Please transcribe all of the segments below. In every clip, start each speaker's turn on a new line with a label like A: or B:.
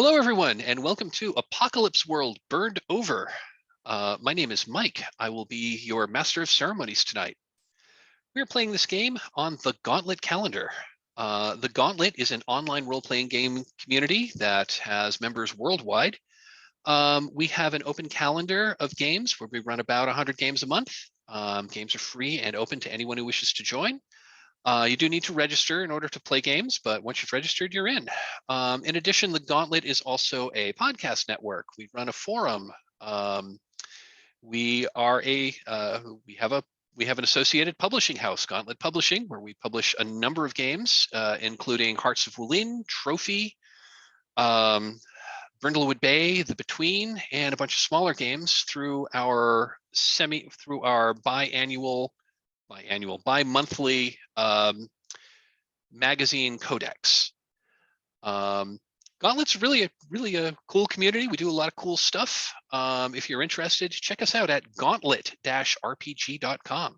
A: Hello, everyone, and welcome to Apocalypse World Burned Over. My name is Mike. I will be your Master of Ceremonies tonight. We are playing this game on the Gauntlet calendar. The Gauntlet is an online role-playing game community that has members worldwide. We have an open calendar of games where we run about 100 games a month. Games are free and open to anyone who wishes to join. You do need to register in order to play games, but once you've registered, you're in. In addition, the Gauntlet is also a podcast network. We run a forum. We have an associated publishing house, Gauntlet Publishing, where we publish a number of games, including Hearts of Wulin, Trophy, Brindlewood Bay, The Between, and a bunch of smaller games through our bi-monthly magazine codex. Gauntlet's really a cool community. We do a lot of cool stuff. If you're interested, check us out at gauntlet-rpg.com. A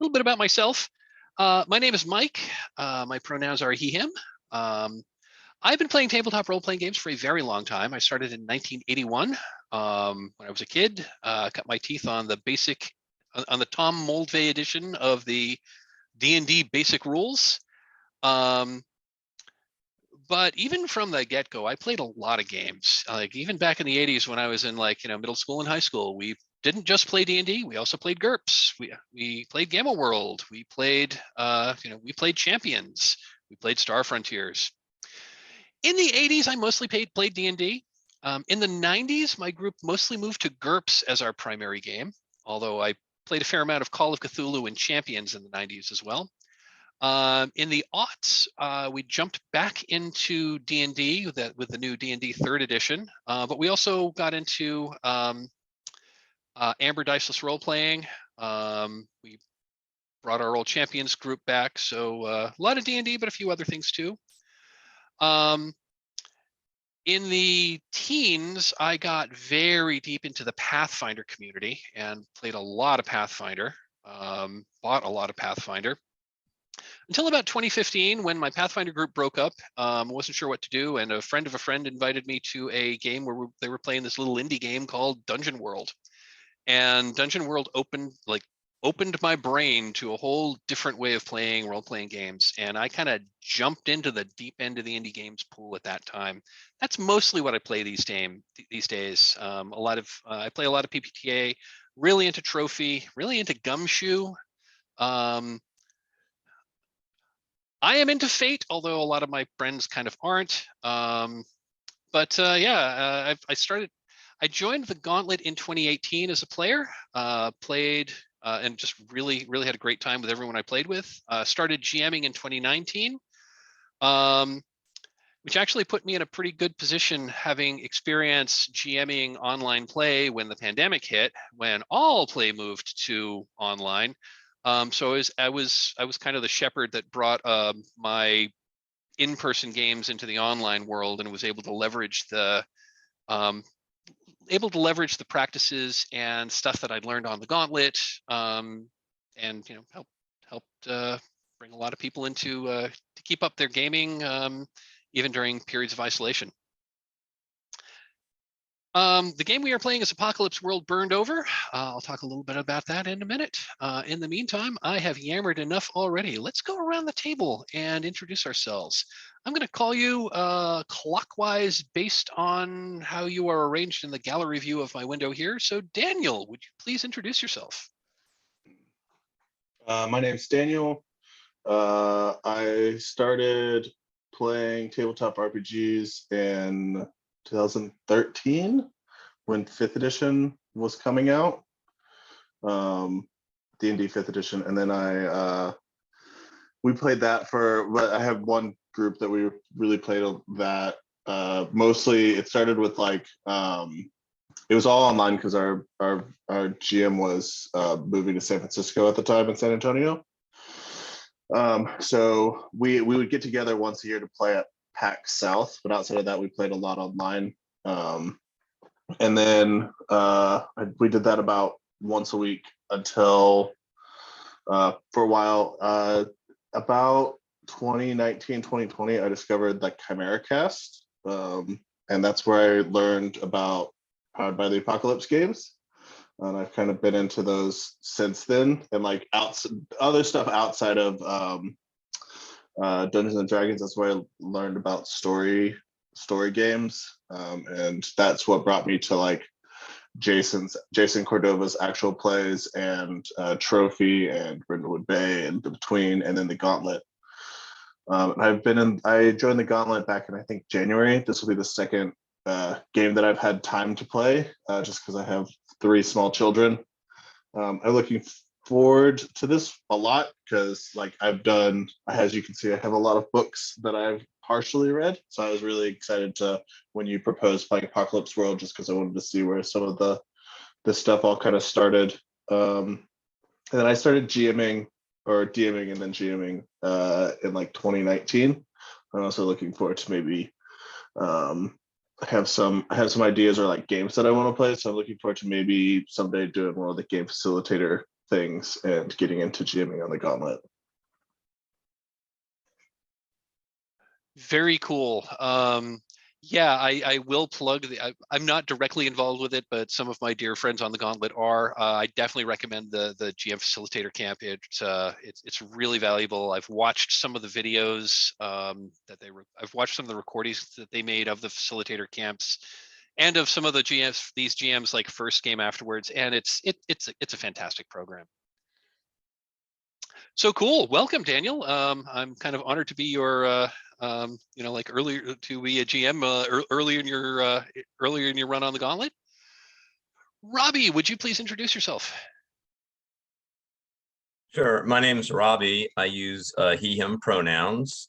A: little bit about myself. My name is Mike. My pronouns are he, him. I've been playing tabletop role-playing games for a very long time. I started in 1981 when I was a kid. Cut my teeth on the Tom Moldvay edition of the D&D basic rules. But even from the get-go, I played a lot of games. Like even back in the 80s when I was in middle school and high school, we didn't just play D&D, we also played GURPS. We played Gamma World. We played we played Champions. We played Star Frontiers. In the 80s, I mostly played D&D. In the 90s, my group mostly moved to GURPS as our primary game, although I played a fair amount of Call of Cthulhu and Champions in the 90s as well. In the aughts, we jumped back into D&D with the new D&D 3rd edition, but we also got into Amber Diceless role-playing. We brought our old Champions group back, so a lot of D&D, but a few other things too. In the teens, I got very deep into the Pathfinder community and played a lot of Pathfinder, bought a lot of Pathfinder. Until about 2015, when my Pathfinder group broke up, I wasn't sure what to do, and a friend of a friend invited me to a game where they were playing this little indie game called Dungeon World. And Dungeon World opened my brain to a whole different way of playing role-playing games, and I kind of jumped into the deep end of the indie games pool at that time. That's mostly what I play these days. I play a lot of PPTA, really into Trophy, really into Gumshoe. I am into Fate, although a lot of my friends kind of aren't. I joined the Gauntlet in 2018 as a player, played and just really had a great time with everyone I played with. Started GMing in 2019, which actually put me in a pretty good position, having experienced GMing online play when the pandemic hit, when all play moved to online. So I was kind of the shepherd that brought my in-person games into the online world, and was able to leverage the practices and stuff that I'd learned on the Gauntlet, and helped bring a lot of people into to keep up their gaming, even during periods of isolation. The game we are playing is Apocalypse World Burned Over. I'll talk a little bit about that in a minute. In the meantime, I have yammered enough already. Let's go around the table and introduce ourselves. I'm going to call you clockwise based on how you are arranged in the gallery view of my window here. So Daniel, would you please introduce yourself?
B: My name's Daniel. I started playing tabletop RPGs in 2013 when 5th edition was coming out, D&D 5th edition, and then we played that but I have one group that we really played that. Mostly it started with it was all online because our GM was moving to San Francisco at the time in San Antonio. So we would get together once a year to play at PAX South, but outside of that, we played a lot online. And then we did that about once a week until for a while, about 2019, 2020, I discovered the Chimera Cast, and that's where I learned about Powered by the Apocalypse games. And I've kind of been into those since then, and like other stuff outside of Dungeons and Dragons. That's where I learned about story games, and that's what brought me to like Jason Cordova's actual plays and Trophy and Brindlewood Bay and the Between, and then the Gauntlet. I joined the Gauntlet back in I think January. This will be the second game that I've had time to play, just because I have 3 small children. I'm looking forward to this a lot because, like, as you can see, I have a lot of books that I've partially read. So I was really excited to when you proposed playing Apocalypse World, just because I wanted to see where some of the stuff all kind of started. And then I started GMing or DMing and then GMing in like 2019. I'm also looking forward to maybe I have some ideas or like games that I want to play. So I'm looking forward to maybe someday doing more of the game facilitator things and getting into GMing on the Gauntlet.
A: Very cool. Yeah, I will plug I'm not directly involved with it, but some of my dear friends on the Gauntlet are. I definitely recommend the GM Facilitator Camp. It's really valuable. I've watched some of the videos I've watched some of the recordings that they made of the facilitator camps, and of some of the these GMs like first game afterwards, and it's a fantastic program. So cool. Welcome, Daniel. I'm kind of honored to be your like earlier to be a GM earlier in your run on the Gauntlet. Robbie, would you please introduce yourself?
C: Sure. My name is Robbie. I use he, him pronouns.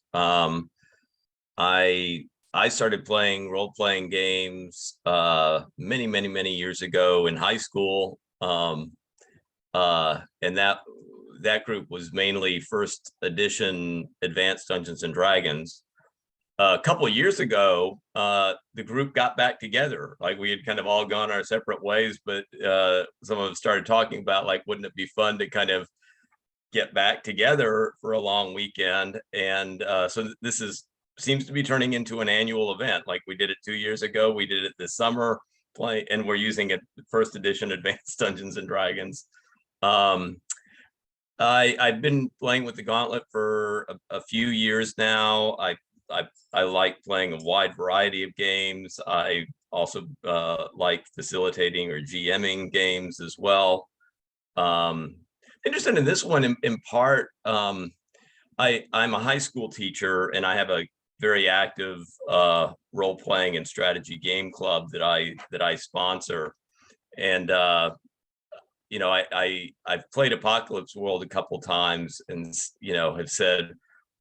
C: I started playing role-playing games many years ago in high school. And that group was mainly first edition Advanced Dungeons and Dragons. A couple of years ago, the group got back together. Like, we had kind of all gone our separate ways, but some of us started talking about, like, wouldn't it be fun to kind of get back together for a long weekend? And so this seems to be turning into an annual event. Like, we did it 2 years ago, we did it this summer, and we're using it first edition Advanced Dungeons and Dragons. I've been playing with the Gauntlet for a few years now. I like playing a wide variety of games. I also like facilitating or GMing games as well. Interested in this one in part. I'm a high school teacher, and I have a very active role-playing and strategy game club that I sponsor. And I've played Apocalypse World a couple times, and have said,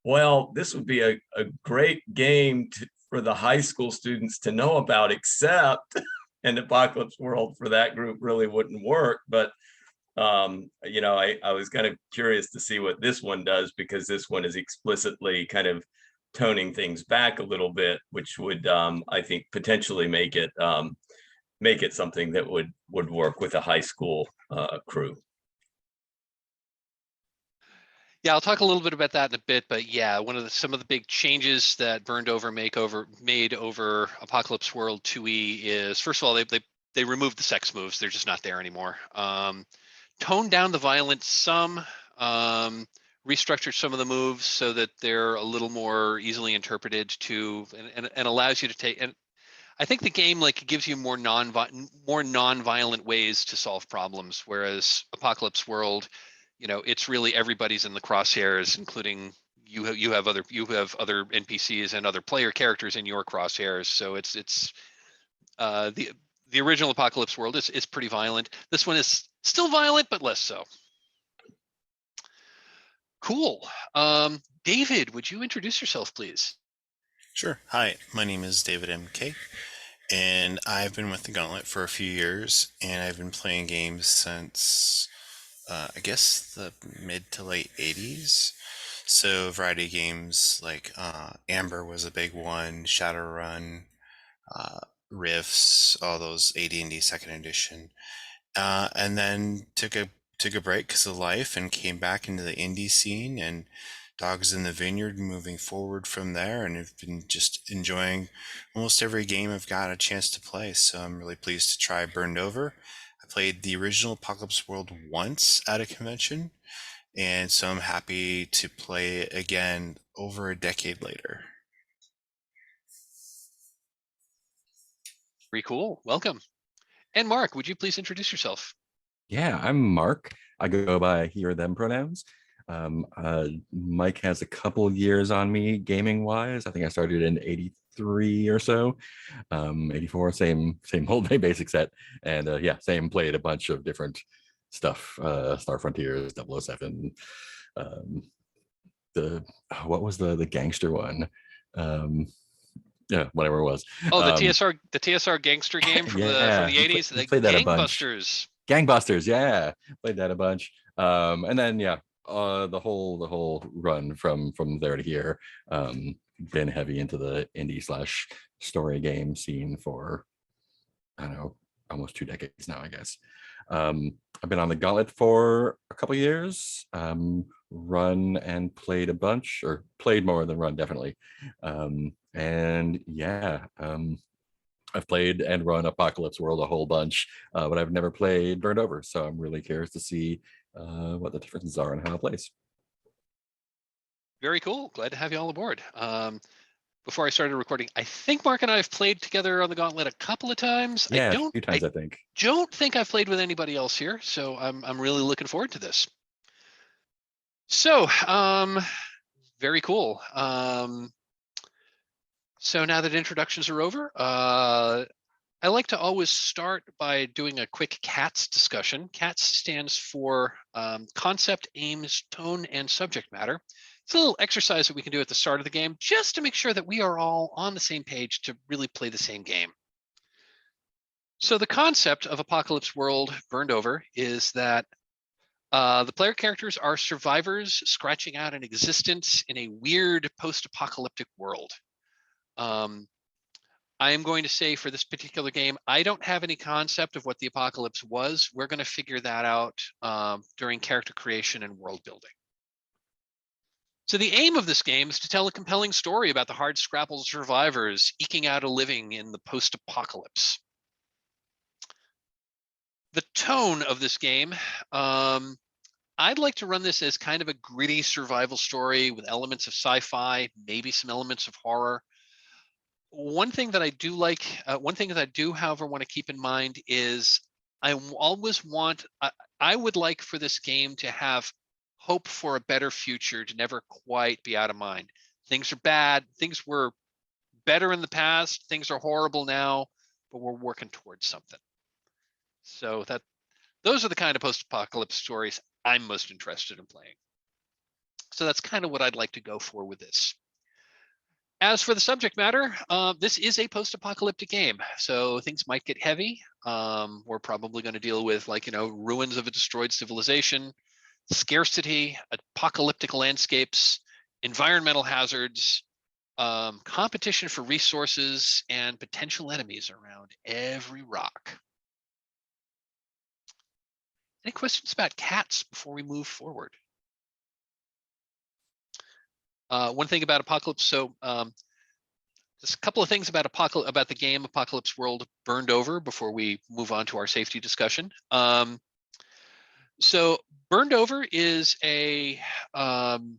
C: well, this would be a great game for the high school students to know about, except and Apocalypse World for that group really wouldn't work. But I was kind of curious to see what this one does, because this one is explicitly kind of toning things back a little bit, which would I think potentially make it something that would work with a high school crew.
A: Yeah, I'll talk a little bit about that in a bit, but yeah, some of the big changes that Burned Over made over Apocalypse World 2E is, first of all, they removed the sex moves. They're just not there anymore. Toned down the violence some, restructured some of the moves so that they're a little more easily interpreted and allows you to take, and I think the game like gives you more non-violent ways to solve problems, whereas Apocalypse World, it's really everybody's in the crosshairs, including you have other NPCs and other player characters in your crosshairs. So it's the original Apocalypse World is pretty violent. This one is still violent, but less so. Cool. David, would you introduce yourself, please?
D: Sure. Hi, my name is David MK, and I've been with the Gauntlet for a few years, and I've been playing games since, I guess, the mid to late 80s. So a variety of games like Amber was a big one, Shadowrun, Rifts, all those AD&D second edition, and then took a break because of life and came back into the indie scene and Dogs in the Vineyard, moving forward from there, and have been just enjoying almost every game I've got a chance to play. So I'm really pleased to try Burned Over. I played the original Apocalypse World once at a convention, and so I'm happy to play it again over a decade later.
A: Very cool. Welcome. And Mark, would you please introduce yourself?
E: Yeah, I'm Mark. I go by he or them pronouns. Mike has a couple years on me gaming wise. I think I started in 83 or so. 84, same old basic set. And yeah, same, played a bunch of different stuff. Star Frontiers, 007, the what was the gangster one? Yeah, whatever it was.
A: Oh, the TSR gangster game from
E: Yeah,
A: the 80s, the
E: played that a bunch.
A: Gangbusters.
E: Gangbusters, yeah, played that a bunch. And then yeah, the whole run from there to here. Been heavy into the indie slash story game scene for, I don't know, almost 2 decades now, I guess. I've been on the Gauntlet for a couple years. Run and played a bunch, or played more than run, definitely. And yeah, I've played and run Apocalypse World a whole bunch, but I've never played Burned Over. So I'm really curious to see what the differences are and how it plays.
A: Very cool. Glad to have you all aboard. Before I started recording, I think Mark and I have played together on the Gauntlet a couple of times.
E: Yeah,
A: I
E: a few times, I think.
A: don't think I've played with anybody else here, so I'm really looking forward to this. So, very cool. So now that introductions are over, I like to always start by doing a quick CATS discussion. CATS stands for concept, aims, tone, and subject matter. It's a little exercise that we can do at the start of the game just to make sure that we are all on the same page to really play the same game. So the concept of Apocalypse World Burned Over is that the player characters are survivors scratching out an existence in a weird post-apocalyptic world. I am going to say for this particular game, I don't have any concept of what the apocalypse was. We're going to figure that out during character creation and world building. So the aim of this game is to tell a compelling story about the hardscrabble survivors eking out a living in the post-apocalypse. The tone of this game, I'd like to run this as kind of a gritty survival story with elements of sci-fi, maybe some elements of horror. One thing that I do like, one thing that I do, however, want to keep in mind is I would like for this game to have hope for a better future, to never quite be out of mind. Things are bad, things were better in the past, things are horrible now, but we're working towards something. So those are the kind of post-apocalypse stories I'm most interested in playing. So that's kind of what I'd like to go for with this. As for the subject matter, this is a post-apocalyptic game, so things might get heavy. We're probably going to deal with, like, ruins of a destroyed civilization, scarcity, apocalyptic landscapes, environmental hazards, competition for resources, and potential enemies around every rock. Any questions about CATS before we move forward? One thing about Apocalypse, so just a couple of things about the game Apocalypse World Burned Over before we move on to our safety discussion. So Burned Over is it's an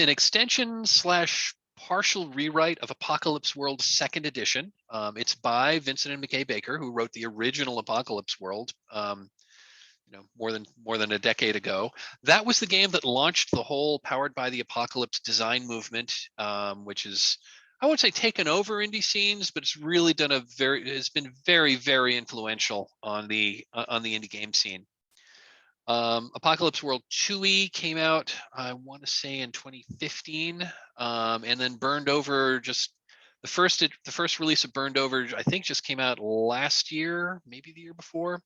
A: extension slash partial rewrite of Apocalypse World 2nd edition. It's by Vincent and McKay Baker, who wrote the original Apocalypse World. More than a decade ago. That was the game that launched the whole powered by the apocalypse design movement, which is, I won't say taken over indie scenes, but it's really done it's been very, very influential on the indie game scene. Apocalypse World 2E came out, I want to say, in 2015, and then Burned Over, just the first release of Burned Over, I think, just came out last year, maybe the year before.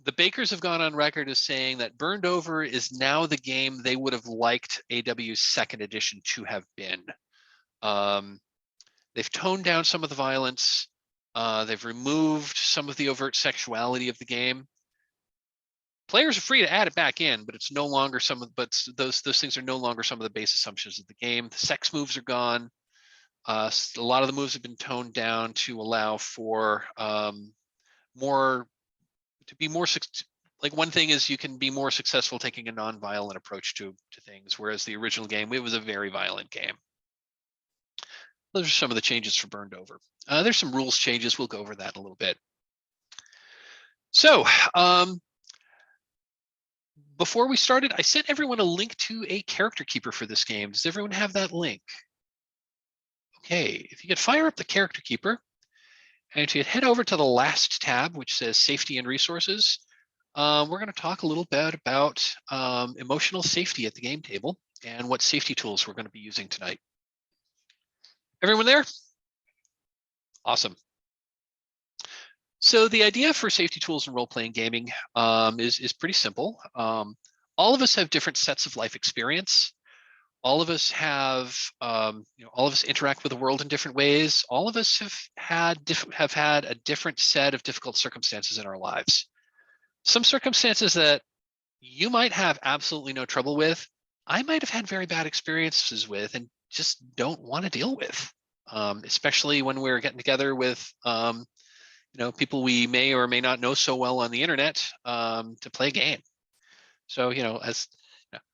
A: The Bakers have gone on record as saying that Burned Over is now the game they would have liked AW's 2nd edition to have been. They've toned down some of the violence. They've removed some of the overt sexuality of the game. players are free to add it back in, but it's no longer those things are no longer some of the base assumptions of the game. The sex moves are gone. A lot of the moves have been toned down to allow for more like one thing is you can be more successful taking a non-violent approach to things, whereas the original game, it was a very violent game. Those are some of the changes for Burned Over. There's some rules changes. We'll go over that in a little bit. So before we started, I sent everyone a link to a character keeper for this game. Does everyone have that link? Okay, if you could fire up the character keeper, and if you head over to the last tab, which says Safety and Resources, we're going to talk a little bit about emotional safety at the game table and what safety tools we're going to be using tonight. Everyone there? Awesome. So the idea for safety tools in role-playing gaming is pretty simple. All of us have different sets of life experience. All of us have, all of us interact with the world in different ways. All of us have had a different set of difficult circumstances in our lives. Some circumstances that you might have absolutely no trouble with, I might have had very bad experiences with and just don't want to deal with, especially when we're getting together with people we may or may not know so well on the internet to play a game. So,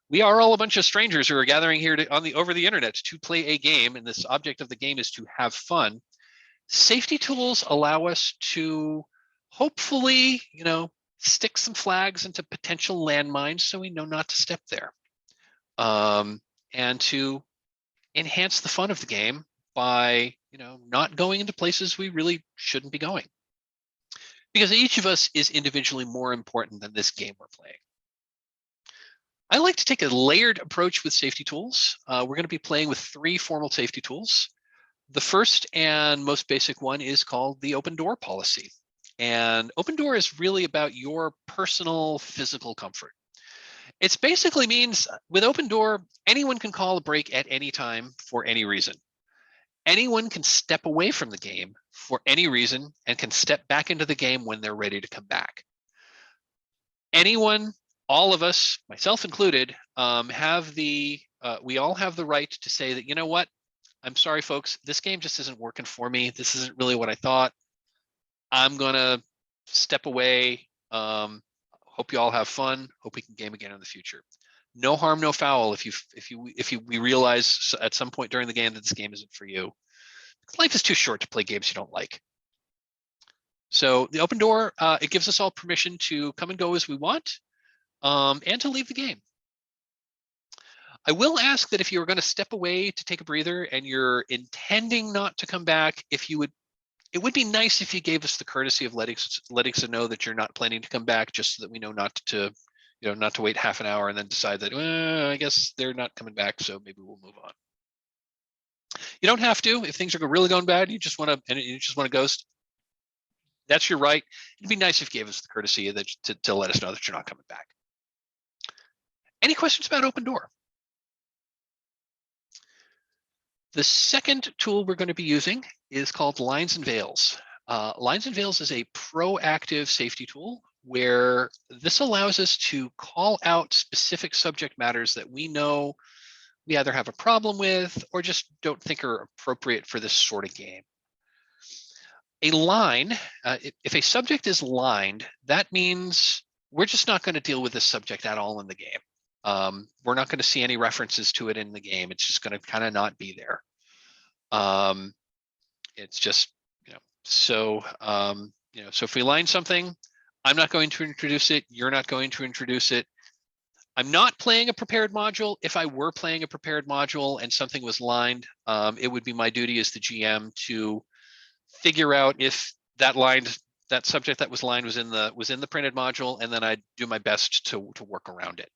A: we are all a bunch of strangers who are gathering here over the internet to play a game, and this object of the game is to have fun. Safety tools allow us to hopefully, stick some flags into potential landmines so we know not to step there, and to enhance the fun of the game by, not going into places we really shouldn't be going. Because each of us is individually more important than this game we're playing. I like to take a layered approach with safety tools. We're going to be playing with 3 formal safety tools. The first and most basic one is called the open door policy. And open door is really about your personal physical comfort. It basically means with open door, anyone can call a break at any time for any reason. Anyone can step away from the game for any reason and can step back into the game when they're ready to come back. Anyone, all of us, myself included, we all have the right to say that, you know what, I'm sorry, folks, this game just isn't working for me. This isn't really what I thought. I'm gonna step away. Hope you all have fun. Hope we can game again in the future. No harm, no foul. If we realize at some point during the game that this game isn't for you, life is too short to play games you don't like. So the open door, it gives us all permission to come and go as we want, and to leave the game. I will ask that if you are going to step away to take a breather and you're intending not to come back, it would be nice if you gave us the courtesy of letting us know that you're not planning to come back, just so that we know not to wait half an hour and then decide that, I guess they're not coming back, so maybe we'll move on. You don't have to. If things are really going bad, you just want to ghost. That's your right. It'd be nice if you gave us the courtesy to let us know that you're not coming back. Any questions about open door? The second tool we're going to be using is called Lines and Veils. Lines and Veils is a proactive safety tool where this allows us to call out specific subject matters that we know we either have a problem with or just don't think are appropriate for this sort of game. A line, if a subject is lined, that means we're just not going to deal with this subject at all in the game. We're not going to see any references to it in the game. It's just going to kind of not be there. It's just, so if we line something, I'm not going to introduce it. You're not going to introduce it. I'm not playing a prepared module. If I were playing a prepared module and something was lined, it would be my duty as the GM to figure out if that subject that was lined was in the printed module, and then I'd do my best to work around it.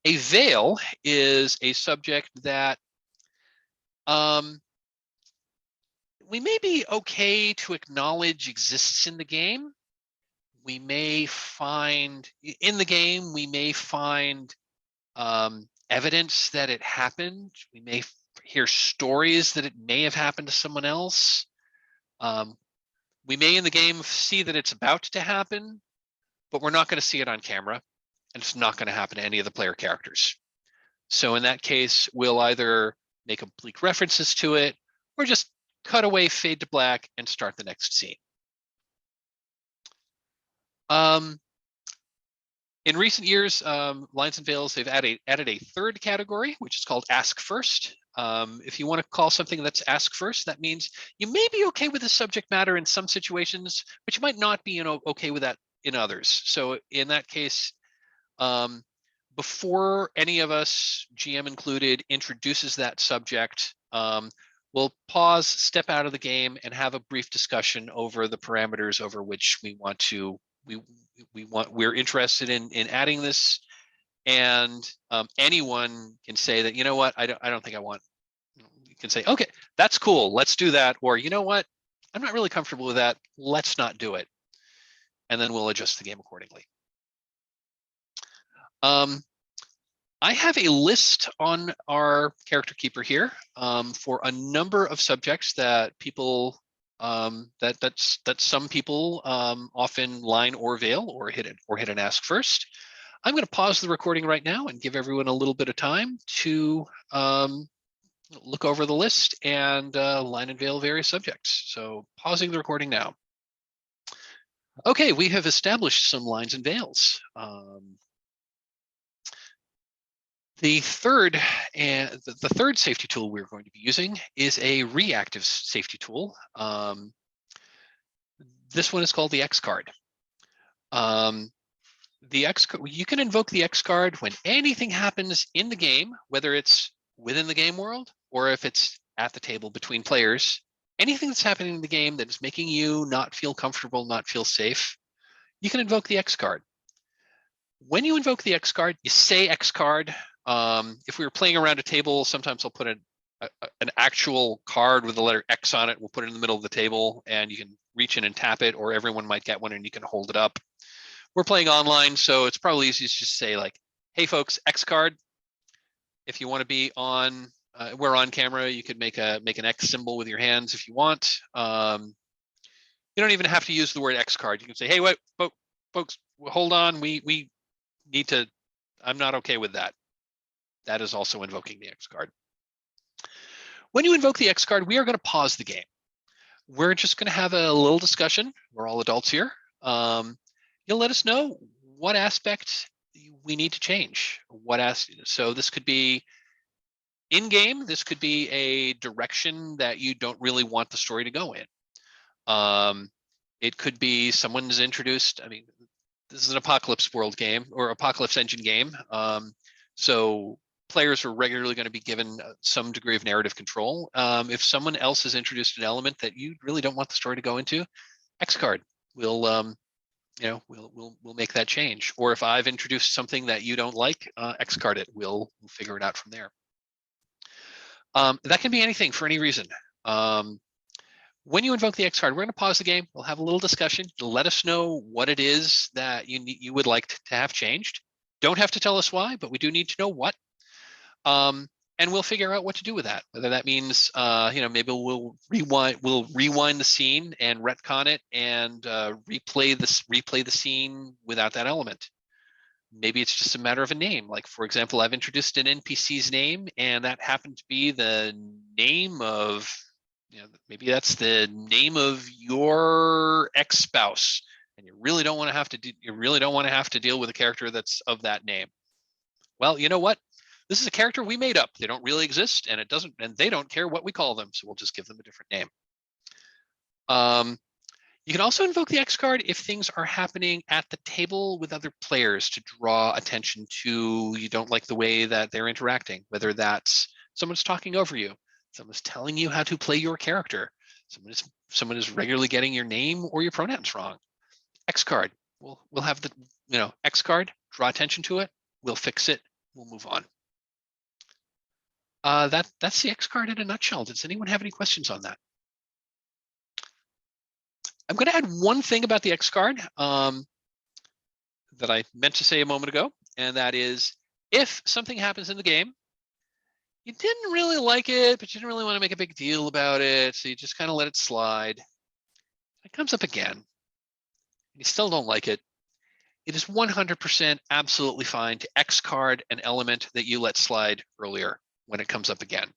A: A veil is a subject that we may be okay to acknowledge exists in the game. We may find in the game, we may find evidence that it happened. We may hear stories that it may have happened to someone else. We may in the game see that it's about to happen, but we're not going to see it on camera, and it's not going to happen to any of the player characters. So in that case, we'll either make oblique references to it or just cut away, fade to black, and start the next scene. In recent years, Lines and Veils, they've added a third category, which is called Ask First. If you want to call something that's Ask First, that means you may be okay with the subject matter in some situations, but you might not be okay with that in others. So in that case, before any of us, GM included, introduces that subject, we'll pause, step out of the game, and have a brief discussion over the parameters over which we want to we're interested in adding this, and anyone can say that, you know what, I don't think I want. You can say, okay, that's cool, let's do that, or you know what, I'm not really comfortable with that, let's not do it, and then we'll adjust the game accordingly. I have a list on our character keeper here for a number of subjects that people that some people often line or veil or hit an ask first. I'm going to pause the recording right now and give everyone a little bit of time to look over the list and line and veil various subjects. So pausing the recording now. Okay, we have established some lines and veils. The third safety tool we're going to be using is a reactive safety tool. This one is called the X card. You can invoke the X card when anything happens in the game, whether it's within the game world or if it's at the table between players. Anything that's happening in the game that is making you not feel comfortable, not feel safe, you can invoke the X card. When you invoke the X card, you say X card. If we were playing around a table, sometimes I'll put an actual card with the letter X on it. We'll put it in the middle of the table and you can reach in and tap it, or everyone might get one and you can hold it up. We're playing online, so it's probably easiest to just say like, hey folks, X card. If you want to be on, we're on camera, you could make an X symbol with your hands if you want. You don't even have to use the word X card. You can say, hey, wait, folks, hold on, we need to, I'm not okay with that. That is also invoking the X card. When you invoke the X card, we are going to pause the game. We're just going to have a little discussion. We're all adults here. You'll let us know what aspect we need to change. So this could be in-game. This could be a direction that you don't really want the story to go in. It could be someone's introduced. I mean, this is an Apocalypse World game or Apocalypse Engine game. So players are regularly going to be given some degree of narrative control. If someone else has introduced an element that you really don't want the story to go into, X card will, we'll make that change. Or if I've introduced something that you don't like, X card it. We'll figure it out from there. That can be anything for any reason. When you invoke the X card, we're going to pause the game. We'll have a little discussion. Let us know what it is that you would like to have changed. Don't have to tell us why, but we do need to know what. And we'll figure out what to do with that. Whether that means, maybe we'll rewind the scene and retcon it and replay the scene without that element. Maybe it's just a matter of a name. Like, for example, I've introduced an NPC's name, and that happened to be the name of, maybe that's the name of your ex-spouse, and you really don't want to have to deal with a character that's of that name. Well, you know what? This is a character we made up. They don't really exist, and they don't care what we call them, so we'll just give them a different name. You can also invoke the X card if things are happening at the table with other players to draw attention to, you don't like the way that they're interacting, whether that's someone's talking over you, someone's telling you how to play your character, someone is regularly getting your name or your pronouns wrong. X card, we'll have the X card, draw attention to it, we'll fix it, we'll move on. That's the X card in a nutshell. Does anyone have any questions on that? I'm going to add one thing about the X card that I meant to say a moment ago, and that is if something happens in the game, you didn't really like it, but you didn't really want to make a big deal about it, so you just kind of let it slide. It comes up again. You still don't like it. it is 100% absolutely fine to X card an element that you let slide earlier when it comes up again.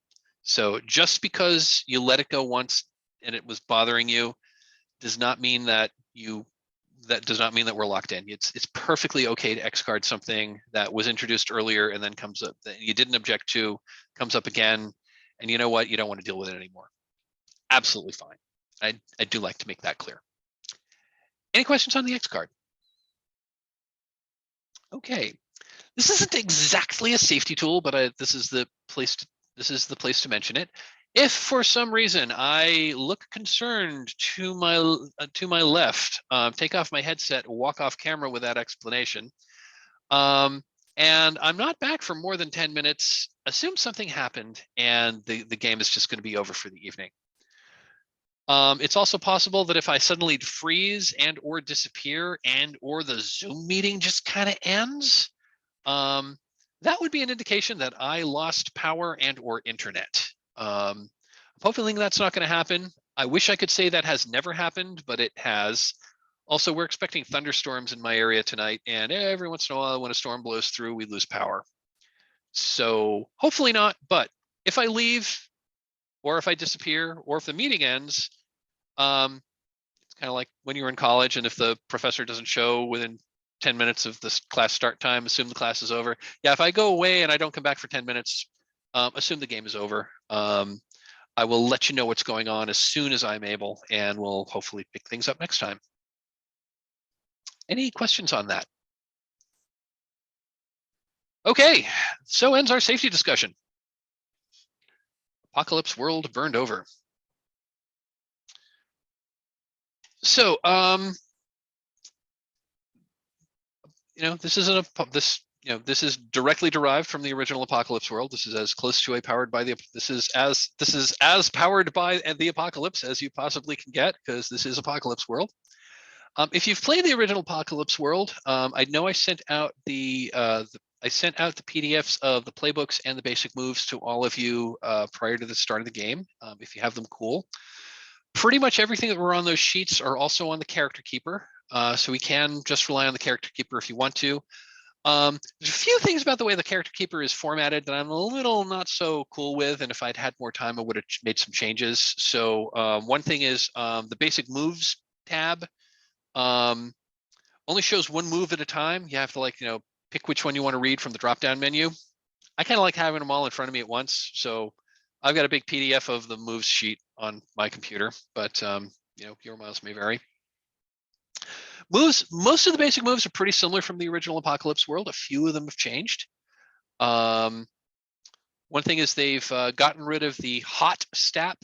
A: So just because you let it go once and it was bothering you does not mean that we're locked in. It's perfectly okay to X card something that was introduced earlier and then comes up that you didn't object to, comes up again, and you know what? You don't want to deal with it anymore. Absolutely fine. I do like to make that clear. Any questions on the X card? Okay, this isn't exactly a safety tool, but this is the place to mention it. If for some reason I look concerned to my left, take off my headset, walk off camera with that explanation, and I'm not back for more than 10 minutes, assume something happened and the game is just going to be over for the evening. It's also possible that if I suddenly freeze and or disappear and or the Zoom meeting just kind of ends, that would be an indication that I lost power and or internet. I'm hoping that's not going to happen. I wish I could say that has never happened, but it has. Also, we're expecting thunderstorms in my area tonight, and every once in a while when a storm blows through, we lose power. So hopefully not, but if I leave or if I disappear or if the meeting ends, it's kind of like when you were in college and if the professor doesn't show within 10 minutes of this class start time, assume the class is over. Yeah, if I go away and I don't come back for 10 minutes, assume the game is over. I will let you know what's going on as soon as I'm able, and we'll hopefully pick things up next time. Any questions on that? Okay, so ends our safety discussion. Apocalypse World burned over. So, this is directly derived from the original Apocalypse World. This is as close to a powered by the this is as powered by the apocalypse as you possibly can get, because this is Apocalypse World. If you've played the original Apocalypse World, I know I sent out the PDFs of the playbooks and the basic moves to all of you prior to the start of the game. If you have them, cool. Pretty much everything that were on those sheets are also on the character keeper. So we can just rely on the character keeper if you want to. There's a few things about the way the character keeper is formatted that I'm a little not so cool with, and if I'd had more time, I would have made some changes. So one thing is the basic moves tab only shows one move at a time. You have to pick which one you want to read from the drop-down menu. I kind of like having them all in front of me at once, so I've got a big PDF of the moves sheet on my computer, but your miles may vary. Most of the basic moves are pretty similar from the original Apocalypse World. A few of them have changed. One thing is they've gotten rid of the hot stat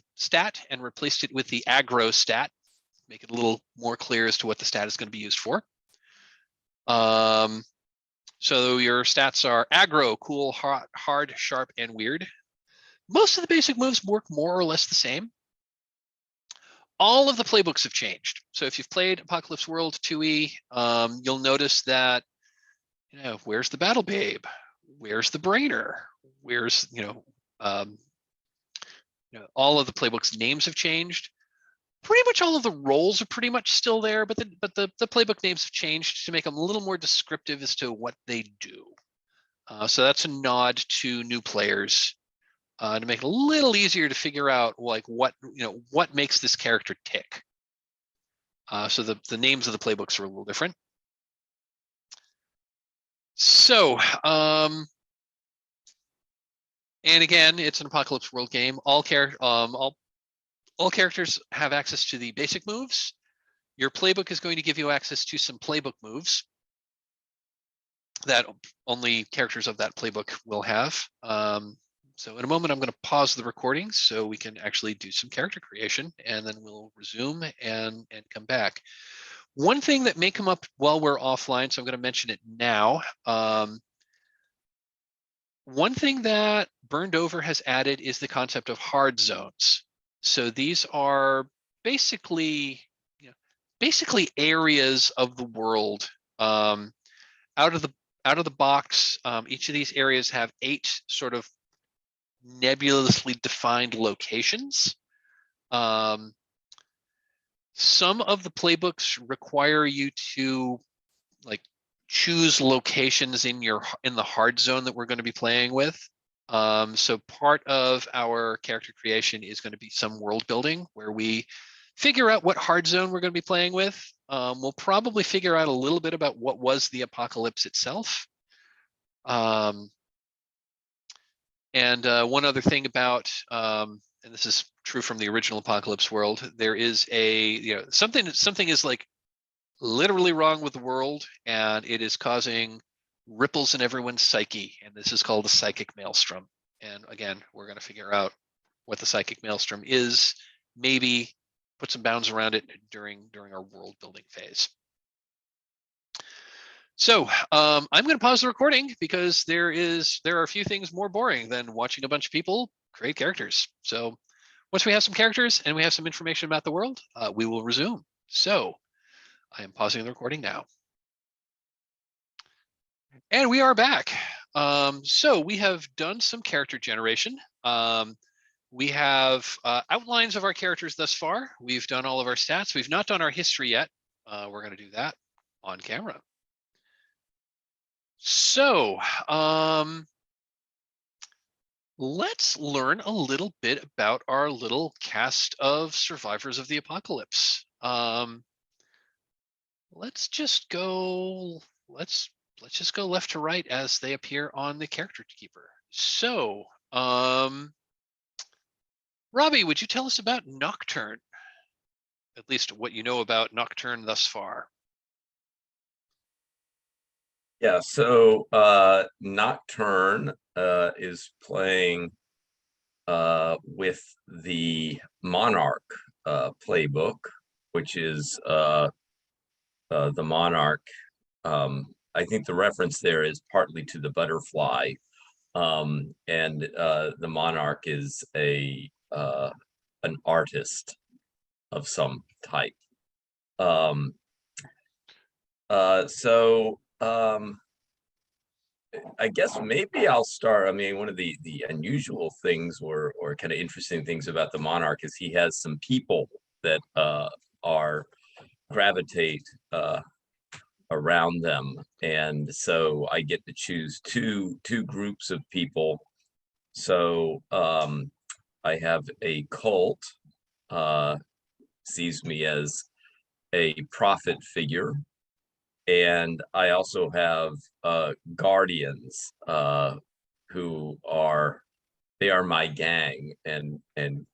A: and replaced it with the aggro stat. Make it a little more clear as to what the stat is going to be used for. So your stats are aggro, cool, hot, hard, sharp, and weird. Most of the basic moves work more or less the same. All of the playbooks have changed. So if you've played Apocalypse World 2E, you'll notice that, where's the Battle Babe? Where's the Brainer? Where's, all of the playbooks' names have changed. Pretty much all of the roles are pretty much still there, but the playbook names have changed to make them a little more descriptive as to what they do. So that's a nod to new players. To make it a little easier to figure out what makes this character tick. So the names of the playbooks are a little different. So, and again, it's an Apocalypse World game. All characters have access to the basic moves. Your playbook is going to give you access to some playbook moves that only characters of that playbook will have. So in a moment, I'm going to pause the recording so we can actually do some character creation, and then we'll resume and come back. One thing that may come up while we're offline, so I'm going to mention it now. One thing that Burned Over has added is the concept of hard zones. So these are basically areas of the world out of the box. Each of these areas have 8 sort of nebulously defined locations. Some of the playbooks require you to choose locations in the hard zone that we're going to be playing with. So part of our character creation is going to be some world building where we figure out what hard zone we're going to be playing with. We'll probably figure out a little bit about what was the apocalypse itself. And one other thing about, and this is true from the original apocalypse world, there is something is like literally wrong with the world, and it is causing ripples in everyone's psyche, and this is called a psychic maelstrom. And again, we're going to figure out what the psychic maelstrom is, maybe put some bounds around it during our world building phase. So I'm going to pause the recording because there are a few things more boring than watching a bunch of people create characters. So once we have some characters and we have some information about the world, we will resume. So I am pausing the recording now. And we are back. So we have done some character generation. We have outlines of our characters thus far. We've done all of our stats. We've not done our history yet. We're going to do that on camera. So let's learn a little bit about our little cast of survivors of the apocalypse. Let's just go left to right as they appear on the character keeper. So, Robbie, would you tell us about Nocturne? At least what you know about Nocturne thus far.
C: Yeah, so Nocturne is playing with the Monarch playbook, which is the Monarch. I think the reference there is partly to the butterfly, and the Monarch is an artist of some type. I guess maybe I'll start. I mean, one of the unusual things or kind of interesting things about the Monarch is he has some people that gravitate around them, and so I get to choose two groups of people. So I have a cult, sees me as a prophet figure, and I also have guardians who are my gang, and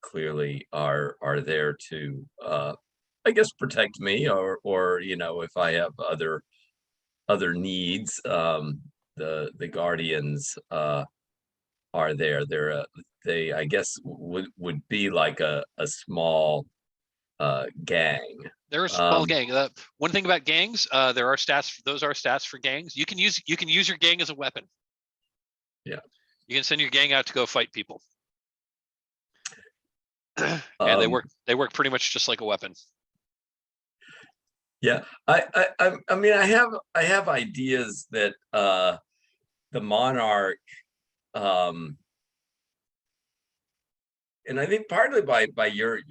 C: clearly are there to I guess protect me, or you know, if I have other needs. The guardians are there. They I guess would be like a small gang.
A: They're a small gang. One thing about gangs, there are stats. Those are stats for gangs. You can use your gang as a weapon.
C: Yeah.
A: You can send your gang out to go fight people. And they work pretty much just like a weapon.
C: Yeah, I mean, I have ideas that the Monarch, and I think partly by your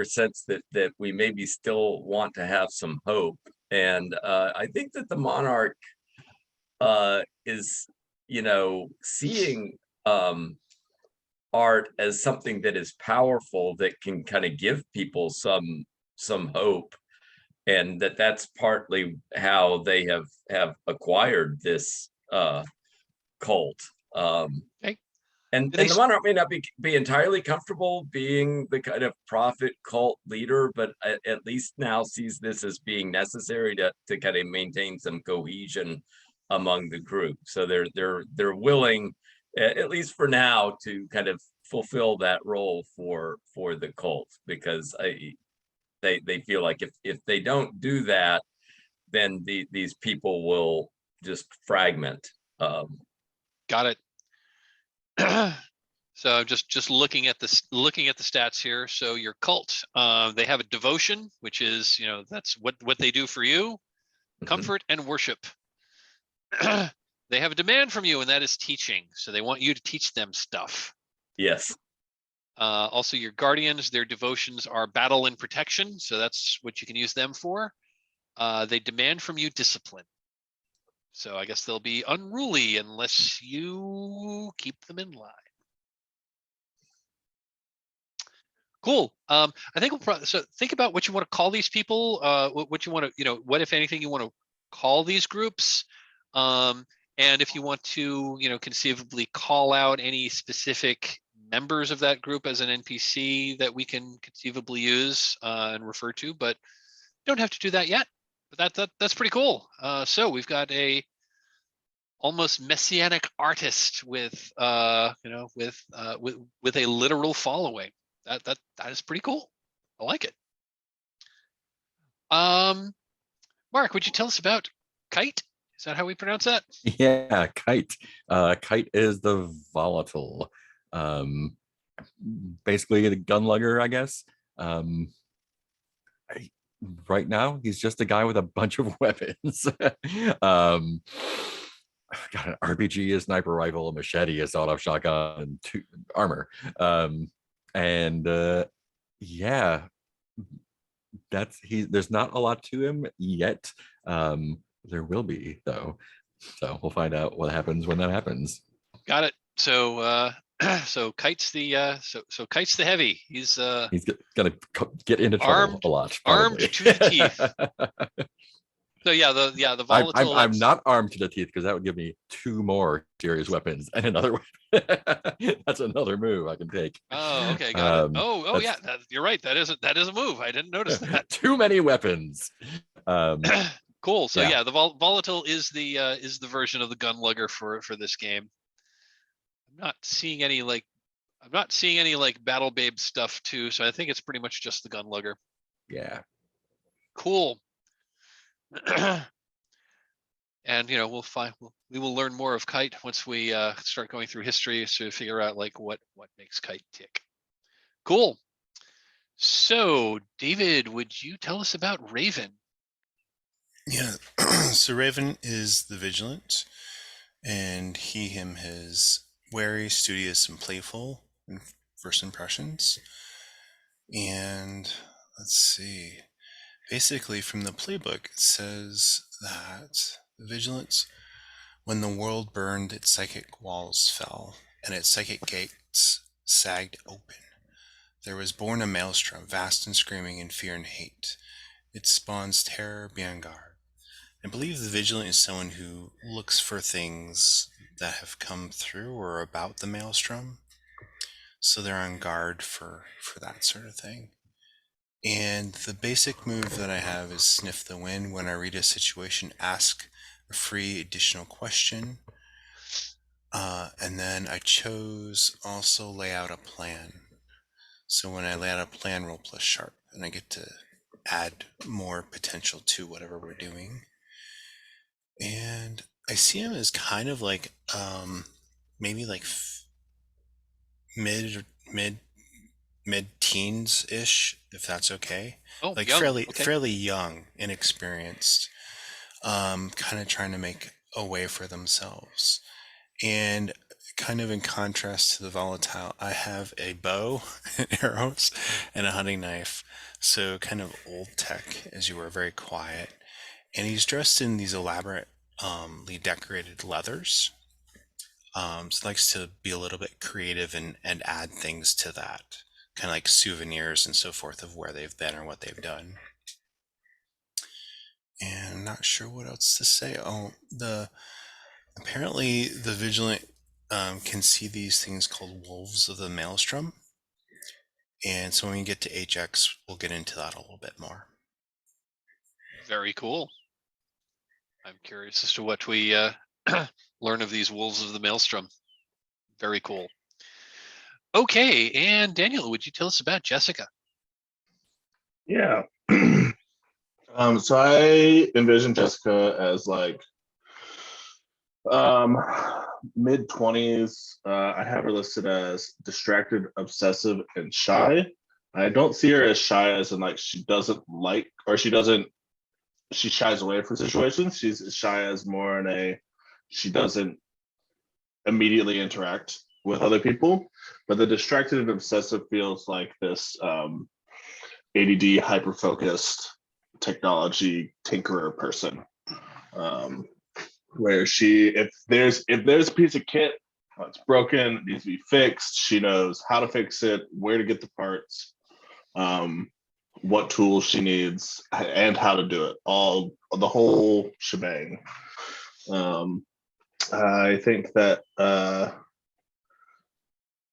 C: sense that we maybe still want to have some hope, and I think that the Monarch is, you know, seeing art as something that is powerful, that can kind of give people some hope, and that's partly how they have acquired this cult.
A: Okay.
C: And the Monarch may not be entirely comfortable being the kind of prophet cult leader, but at least now sees this as being necessary to kind of maintain some cohesion among the group. So they're willing, at least for now, to kind of fulfill that role for the cult, because they feel like if they don't do that, then these people will just fragment.
A: Got it. So just looking at the stats here. So your cult, they have a devotion, which is, you know, that's what they do for you, comfort and worship. They have a demand from you, and that is teaching. So they want you to teach them stuff.
C: Yes.
A: Also, your guardians, their devotions are battle and protection. So that's what you can use them for. They demand from you discipline. So I guess they'll be unruly unless you keep them in line. Cool. I think we'll probably, so think about what you want to call these people, what you want to, what, if anything, you want to call these groups. And if you want to, conceivably call out any specific members of that group as an NPC that we can conceivably use and refer to, but don't have to do that yet. But that's pretty cool. So we've got a almost messianic artist with with a literal following. That is pretty cool. I like it. Mark, would you tell us about Kite? Is that how we pronounce that?
E: Yeah, Kite. Kite is the volatile. Basically the gun lugger, I guess. Right now, he's just a guy with a bunch of weapons. Got an RPG, a sniper rifle, a machete, a sawed-off shotgun, and 2 armor. Yeah, there's not a lot to him yet. There will be though, so we'll find out what happens when that happens.
A: Got it. So so Kite's the Kite's the heavy. He's
E: gonna get into trouble a lot,
A: armed
E: probably.
A: to the teeth. So the volatile.
E: I'm not armed to the teeth because that would give me 2 more serious weapons and another weapon. That's another move I can take.
A: Oh, okay, got it. Oh yeah, you're right. That is a move. I didn't notice that.
E: Too many weapons.
A: Cool. So
E: yeah.
A: The volatile is the version of the gun lugger for this game. I'm not seeing any like battle babe stuff too. So I think it's pretty much just the gun lugger.
E: Yeah.
A: Cool. And we will learn more of Kite once we start going through history to figure out like what makes Kite tick. Cool. So David, would you tell us about Raven?
D: Yeah. So Raven is the Vigilant, and him is wary, studious, and playful in first impressions. And let's see. Basically, from the playbook, it says that the Vigilance, when the world burned, its psychic walls fell, and its psychic gates sagged open. There was born a maelstrom, vast and screaming in fear and hate. It spawns terror beyond guard. I believe the Vigilant is someone who looks for things that have come through or about the maelstrom. So they're on guard for that sort of thing. And the basic move that I have is Sniff the Wind. When I read a situation, ask a free additional question. And then I chose also lay out a plan. So when I lay out a plan, roll plus sharp, and I get to add more potential to whatever we're doing. And I see him as kind of like maybe like mid-teens ish, if that's okay.
A: Oh,
D: like
A: young.
D: fairly young, inexperienced, kind of trying to make a way for themselves. And kind of in contrast to the Volatile, I have a bow and arrows and a hunting knife. So kind of old tech, as you were, very quiet. And he's dressed in these elaborately decorated leathers. So he likes to be a little bit creative and add things to that, kind of like souvenirs and so forth of where they've been or what they've done. And I'm not sure what else to say. Apparently the Vigilant can see these things called wolves of the maelstrom. And so when we get to HX, we'll get into that a little bit more.
A: Very cool. I'm curious as to what we learn of these wolves of the maelstrom. Very cool. Okay, and Daniel, would you tell us about Jessica?
B: Yeah. So I envision Jessica as like mid-20s. I have her listed as distracted, obsessive, and shy. I don't see her as shy as in like she shies away from situations. She's shy as more in she doesn't immediately interact with other people. But the distracted and obsessive feels like this ADD, hyper-focused technology tinkerer person. where if there's a piece of kit that's broken, it needs to be fixed, she knows how to fix it, where to get the parts, what tools she needs, and how to do it, all the whole shebang. I think that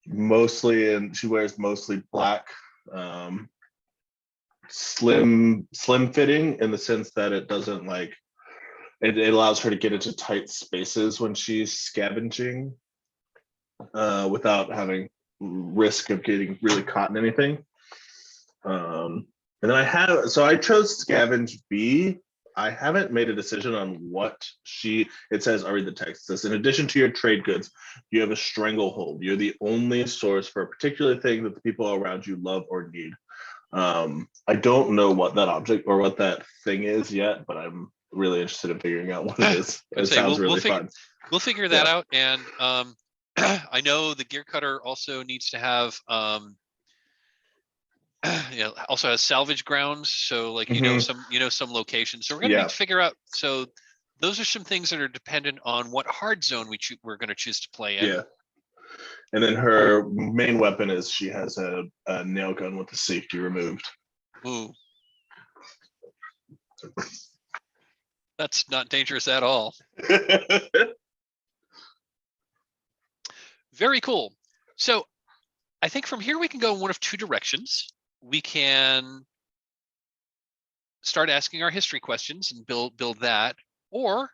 B: mostly, and she wears mostly black, slim fitting, in the sense that it doesn't like it allows her to get into tight spaces when she's scavenging without having risk of getting really caught in anything. And then I chose Scavenge B. I haven't made a decision on what it says, I'll read the text. It says, in addition to your trade goods, you have a stranglehold. You're the only source for a particular thing that the people around you love or need. I don't know what that object or what that thing is yet, but I'm really interested in figuring out what it is. It sounds really fun.
A: We'll figure that out. And I know the Gearcutter also needs to have also has salvage grounds, so like some locations. So we're gonna need to figure out. So those are some things that are dependent on what hard zone we're going to choose to play in.
B: Yeah. And then her main weapon is she has a nail gun with the safety removed.
A: Ooh. That's not dangerous at all. Very cool. So I think from here we can go in one of two directions. We can start asking our history questions and build that, or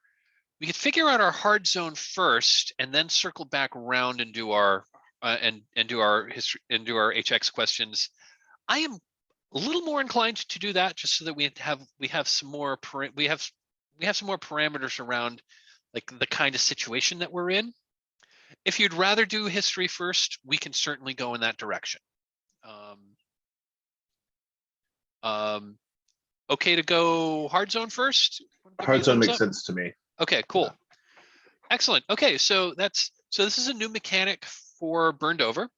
A: we could figure out our hard zone first and then circle back around and do our and do our history and do our HX questions. I am a little more inclined to do that, just so that we have some more some more parameters around like the kind of situation that we're in. If you'd rather do history first, we can certainly go in that direction. Okay to go hard zone first?
B: Hard zone makes sense to me.
A: Okay, cool. Yeah. Excellent. Okay, so this is a new mechanic for Burned Over.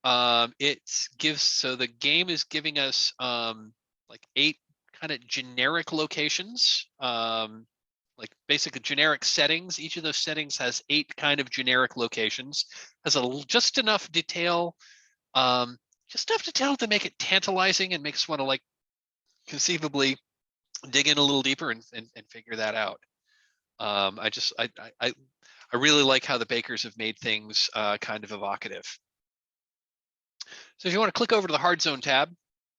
A: So the game is giving us like 8 kind of generic locations, like basically generic settings. Each of those settings has 8 kind of generic locations, has just enough detail, to make it tantalizing and make us want to like conceivably dig in a little deeper and figure that out. I really like how the bakers have made things kind of evocative. So if you want to click over to the hard zone tab,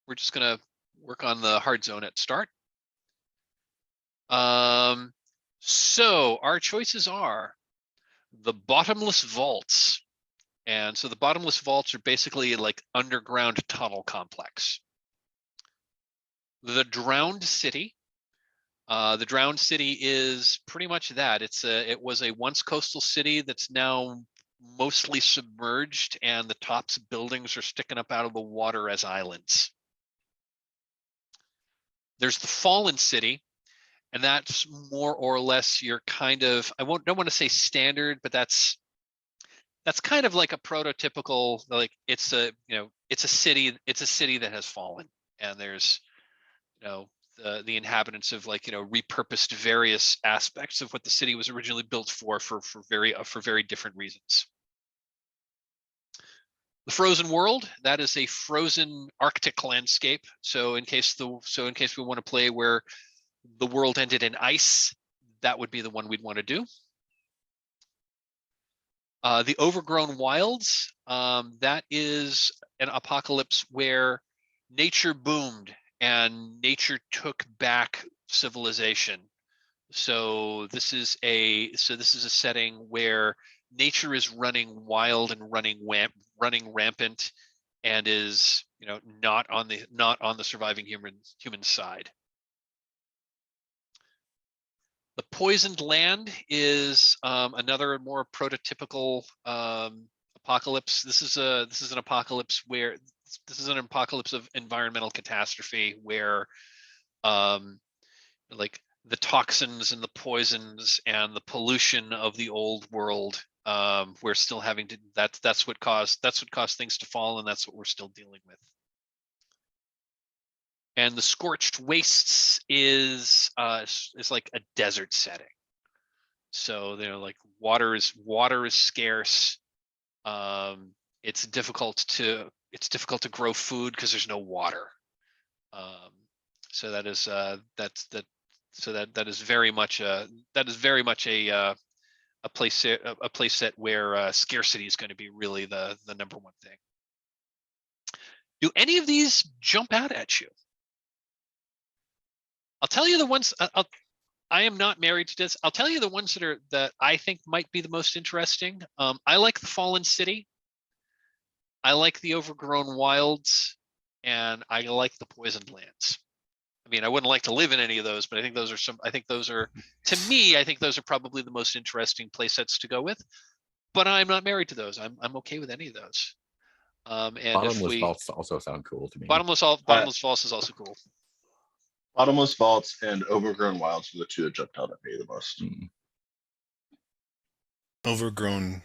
A: we're just going to work on the hard zone at start. So our choices are the bottomless vaults. And so the bottomless vaults are basically like underground tunnel complex. The drowned city. The drowned city is pretty much that. It was a once coastal city that's now mostly submerged, and the tops of buildings are sticking up out of the water as islands. There's the fallen city, and that's more or less your kind of, don't want to say standard, but that's kind of like a prototypical, like it's a city that has fallen, and there's the inhabitants have repurposed various aspects of what the city was originally built for very different reasons. The frozen world, that is a frozen Arctic landscape. So in case we want to play where the world ended in ice, that would be the one we'd want to do. The Overgrown Wilds, that is an apocalypse where nature boomed and nature took back civilization. So this is a setting where nature is running wild and running rampant, and is not on the surviving human side. The Poisoned Land is another more prototypical apocalypse. This is an apocalypse where this is an apocalypse of environmental catastrophe where like the toxins and the poisons and the pollution of the old world, we're still having to, that's what caused things to fall, and that's what we're still dealing with. And the Scorched Wastes is like a desert setting. So they're like water is scarce. It's difficult to grow food because there's no water. So that is that is very much a place set where scarcity is going to be really the number one thing. Do any of these jump out at you? I'll tell you the ones. I am not married to this. I'll tell you the ones that I think might be the most interesting. I like the Fallen City. I like the Overgrown Wilds, and I like the Poisoned Lands. I mean, I wouldn't like to live in any of those, but I think those are to me, I think those are probably the most interesting play sets to go with. But I'm not married to those. I'm okay with any of those. And
E: Bottomless vaults also sound cool to me.
A: Bottomless Vaults is also cool.
B: Bottomless Vaults and Overgrown Wilds were the two that jumped out at me the most.
D: Overgrown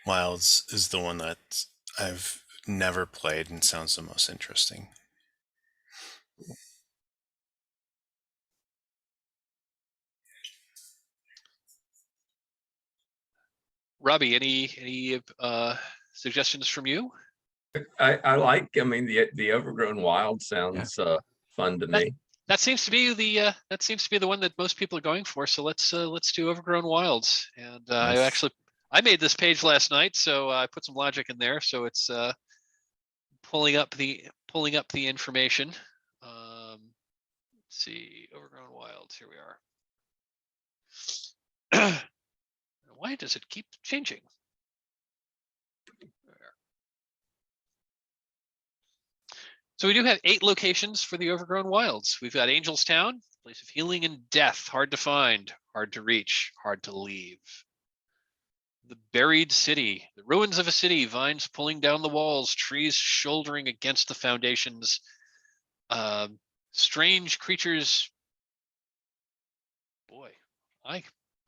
D: Wilds is the one that I've never played and sounds the most interesting.
A: Robbie, any suggestions from you?
C: I like. I mean, the Overgrown Wild sounds fun to me.
A: That seems to be the one that most people are going for. So let's do Overgrown Wilds. And
E: Nice.
A: I made this page last night, so I put some logic in there. So it's pulling up the information. Let's see, Overgrown Wilds. Here we are. Why does it keep changing? So we do have 8 locations for the Overgrown Wilds. We've got Angel's Town, place of healing and death, hard to find, hard to reach, hard to leave. The Buried City, the ruins of a city, vines pulling down the walls, trees shouldering against the foundations, strange creatures. Boy,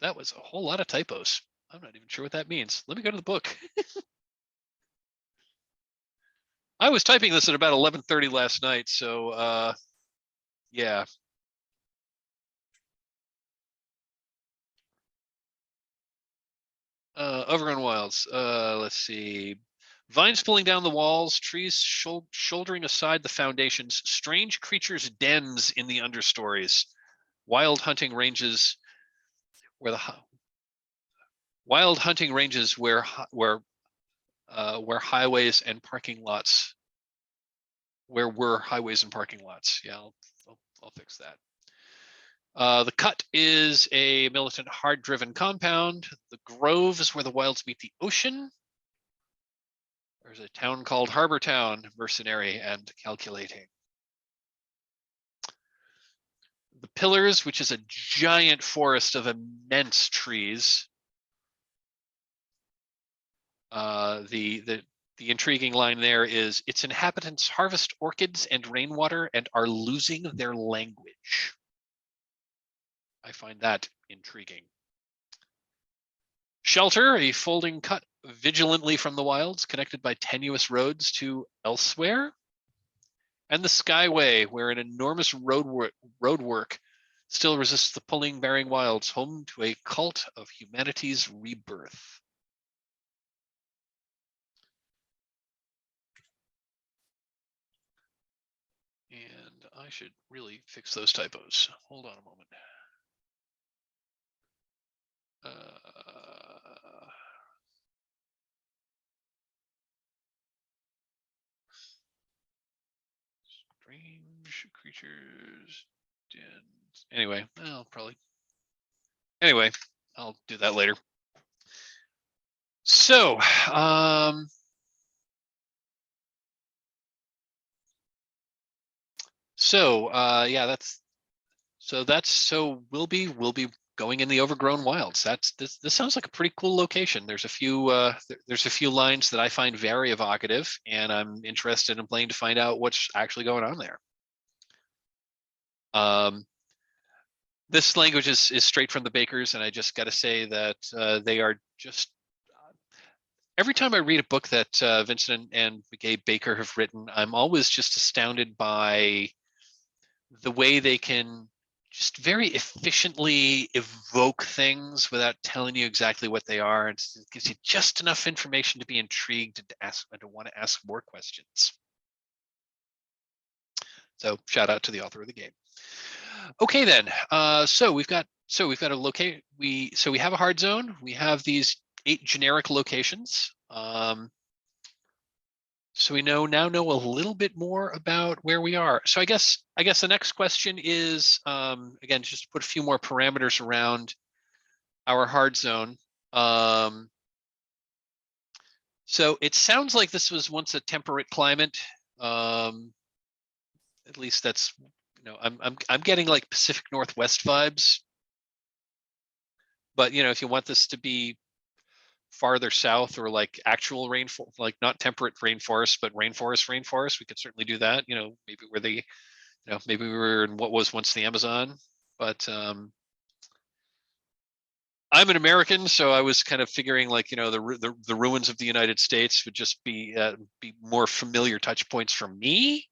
A: that was a whole lot of typos. I'm not even sure what that means. Let me go to the book. I was typing this at about 11:30 last night, so yeah. Overgrown Wilds. Let's see. Vines pulling down the walls, trees shouldering aside the foundations, strange creatures' dens in the understories, wild hunting ranges where highways and parking lots, where were highways and parking lots. Yeah, I'll fix that. The Cut is a militant, hard-driven compound. The Grove is where the wilds meet the ocean. There's a town called Harbor Town, mercenary and calculating. The Pillars, which is a giant forest of immense trees. The intriguing line there is, its inhabitants harvest orchids and rainwater and are losing their language. I find that intriguing. Shelter, a folding cut vigilantly from the wilds, connected by tenuous roads to elsewhere. And the Skyway, where an enormous roadwork still resists the pulling, bearing wilds, home to a cult of humanity's rebirth. And I should really fix those typos. Hold on a moment. Strange creatures. Anyway, I'll do that later. So, yeah, we'll be going in the Overgrown Wilds. This sounds like a pretty cool location. There's a few lines that I find very evocative, and I'm interested in playing to find out what's actually going on there. This language is straight from the bakers, and I just got to say that they are just. Every time I read a book that Vincent and Gabe Baker have written, I'm always just astounded by the way they can just very efficiently evoke things without telling you exactly what they are. It gives you just enough information to be intrigued and to ask and to want to ask more questions. So shout out to the author of the game. Okay, then. So we've got a locate. We have a hard zone. We have these 8 generic locations. So we now know a little bit more about where we are. So I guess the next question is, again, just to put a few more parameters around our hard zone. So it sounds like this was once a temperate climate. At least that's, I'm getting like Pacific Northwest vibes. But if you want this to be farther south or like actual rainfall, like not temperate rainforest, but rainforest, we could certainly do that. Maybe where they, maybe we were in what was once the Amazon. But I'm an American, so I was kind of figuring like, the ruins of the United States would just be more familiar touch points for me.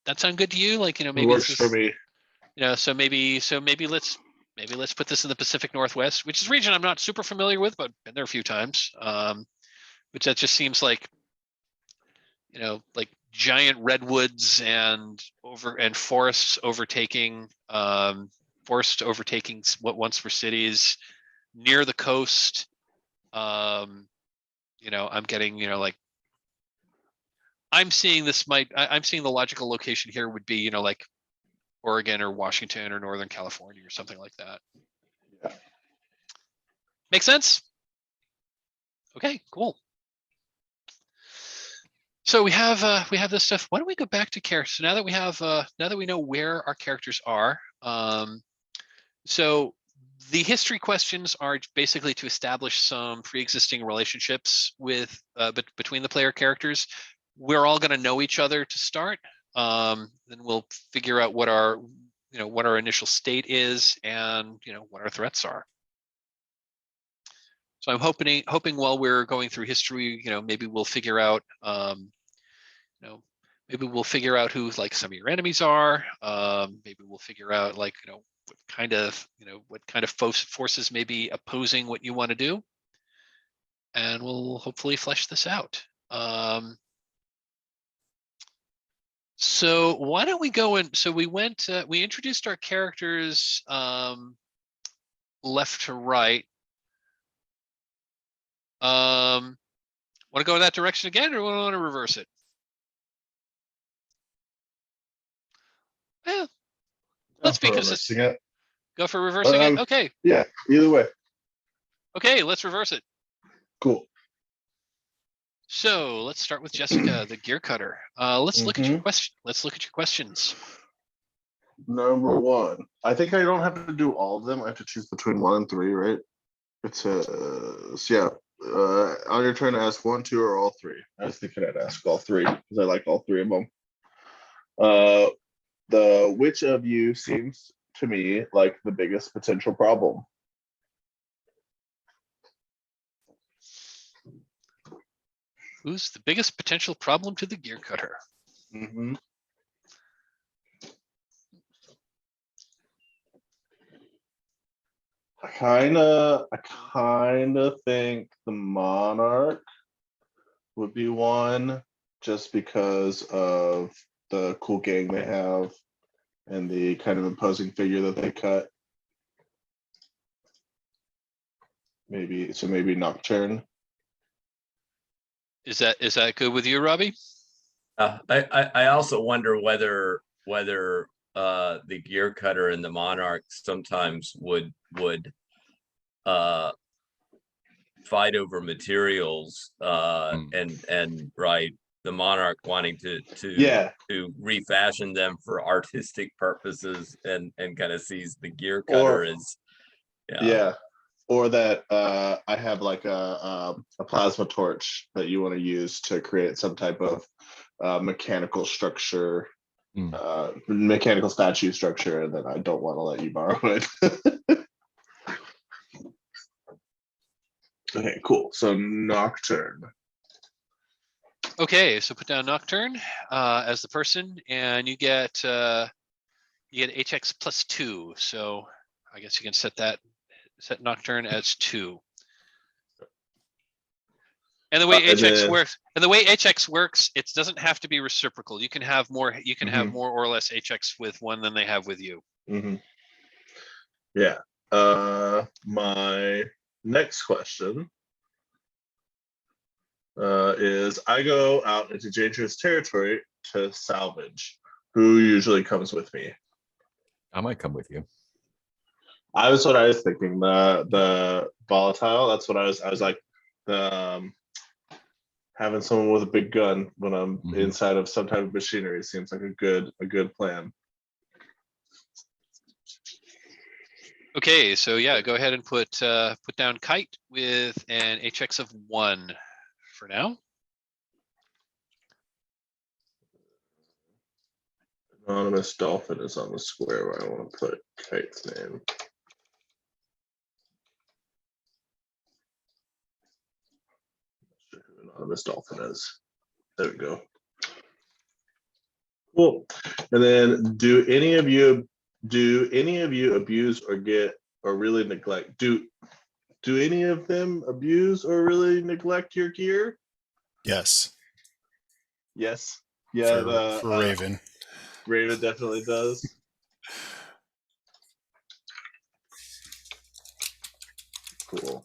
A: That sound good to you? Like, maybe
B: It works for me.
A: so maybe let's put this in the Pacific Northwest, which is a region I'm not super familiar with, but been there a few times. Which that just seems like, like giant redwoods and forests overtaking what once were cities near the coast. I'm getting, like, I'm seeing I'm seeing the logical location here would be, like Oregon or Washington or Northern California or something like that.
B: Yeah.
A: Make sense? Okay, cool. So we have this stuff. Why don't we go back to characters? So now that we know where our characters are, so the history questions are basically to establish some pre-existing relationships between the player characters. We're all going to know each other to start. Then we'll figure out what our initial state is and what our threats are. So I'm hoping while we're going through history, maybe we'll figure out, maybe we'll figure out who like some of your enemies are. Maybe we'll figure out like, what kind of forces may be opposing what you want to do. And we'll hopefully flesh this out. So why don't we go in? So we introduced our characters left to right. Want to go in that direction again, or want to reverse it? Yeah, let's be consistent. Go for reversing it. Okay.
B: Yeah, either way.
A: Okay, let's reverse it.
B: Cool.
A: So let's start with Jessica, the Gearcutter. Let's look at your question. Let's look at your questions.
B: Number 1. I think I don't have to do all of them. I have to choose between 1 and 3, right? It says, yeah. On your turn, ask 1, 2, or all 3. I was thinking I'd ask all 3 because I like all 3 of them. Which of you seems to me like the biggest potential problem?
A: Who's the biggest potential problem to the Gearcutter?
B: Mm-hmm. I kind of think the Monarch would be one, just because of the cool gang they have and the kind of imposing figure that they cut. Maybe Nocturne.
A: Is that good with you, Robbie?
C: I also wonder whether the Gearcutter and the Monarch sometimes would fight over materials, and right, the Monarch wanting to refashion them for artistic purposes and kind of sees the Gearcutter as
B: or that I have like a plasma torch that you want to use to create some type of mechanical structure, mechanical statue structure, and then I don't want to let you borrow it. Okay, cool. So Nocturne.
A: Okay, so put down Nocturne as the person, and you get You get HX plus 2. So I guess you can set Nocturne as 2. And the way
B: And
A: HX
B: then-
A: works, it doesn't have to be reciprocal. You can have more. You can have
B: Mhm.
A: more or less HX with one than they have with you.
B: Yeah. My next question is: I go out into dangerous territory to salvage. Who usually comes with me?
E: I might come with you.
B: That's what I was thinking. The volatile. That's what I was like. The having someone with a big gun when I'm inside of some type of machinery seems like a good plan.
A: Okay, so yeah, go ahead and put down Kite with an HX of 1 for now.
B: Anonymous Dolphin is on the square where I want to put Kite's name. Not sure who Anonymous Dolphin is. There we go. Cool. And then, do any of you abuse or really neglect? Do any of them abuse or really neglect your gear?
D: Yes.
B: Yes. Yeah.
D: For Raven.
B: Raven definitely does. Cool.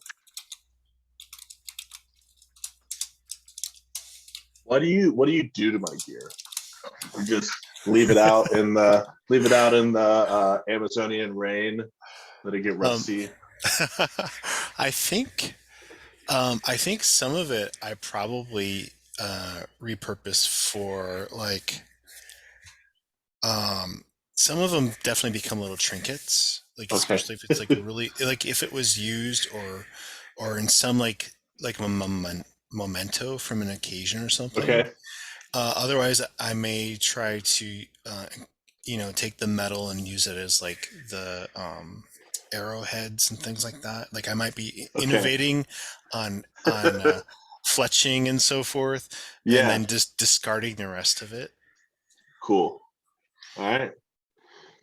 B: What do you do to my gear? You just leave it out in the Amazonian rain, let it get rusty.
D: I think some of it I probably repurpose for like some of them definitely become little trinkets, like
B: Okay.
D: especially if it's like really like if it was used or in some like a memento from an occasion or something.
B: Okay.
D: Otherwise, I may try to take the metal and use it as like the arrowheads and things like that. Like I might be innovating on fletching and so forth, and then just discarding the rest of it.
B: Cool. All right.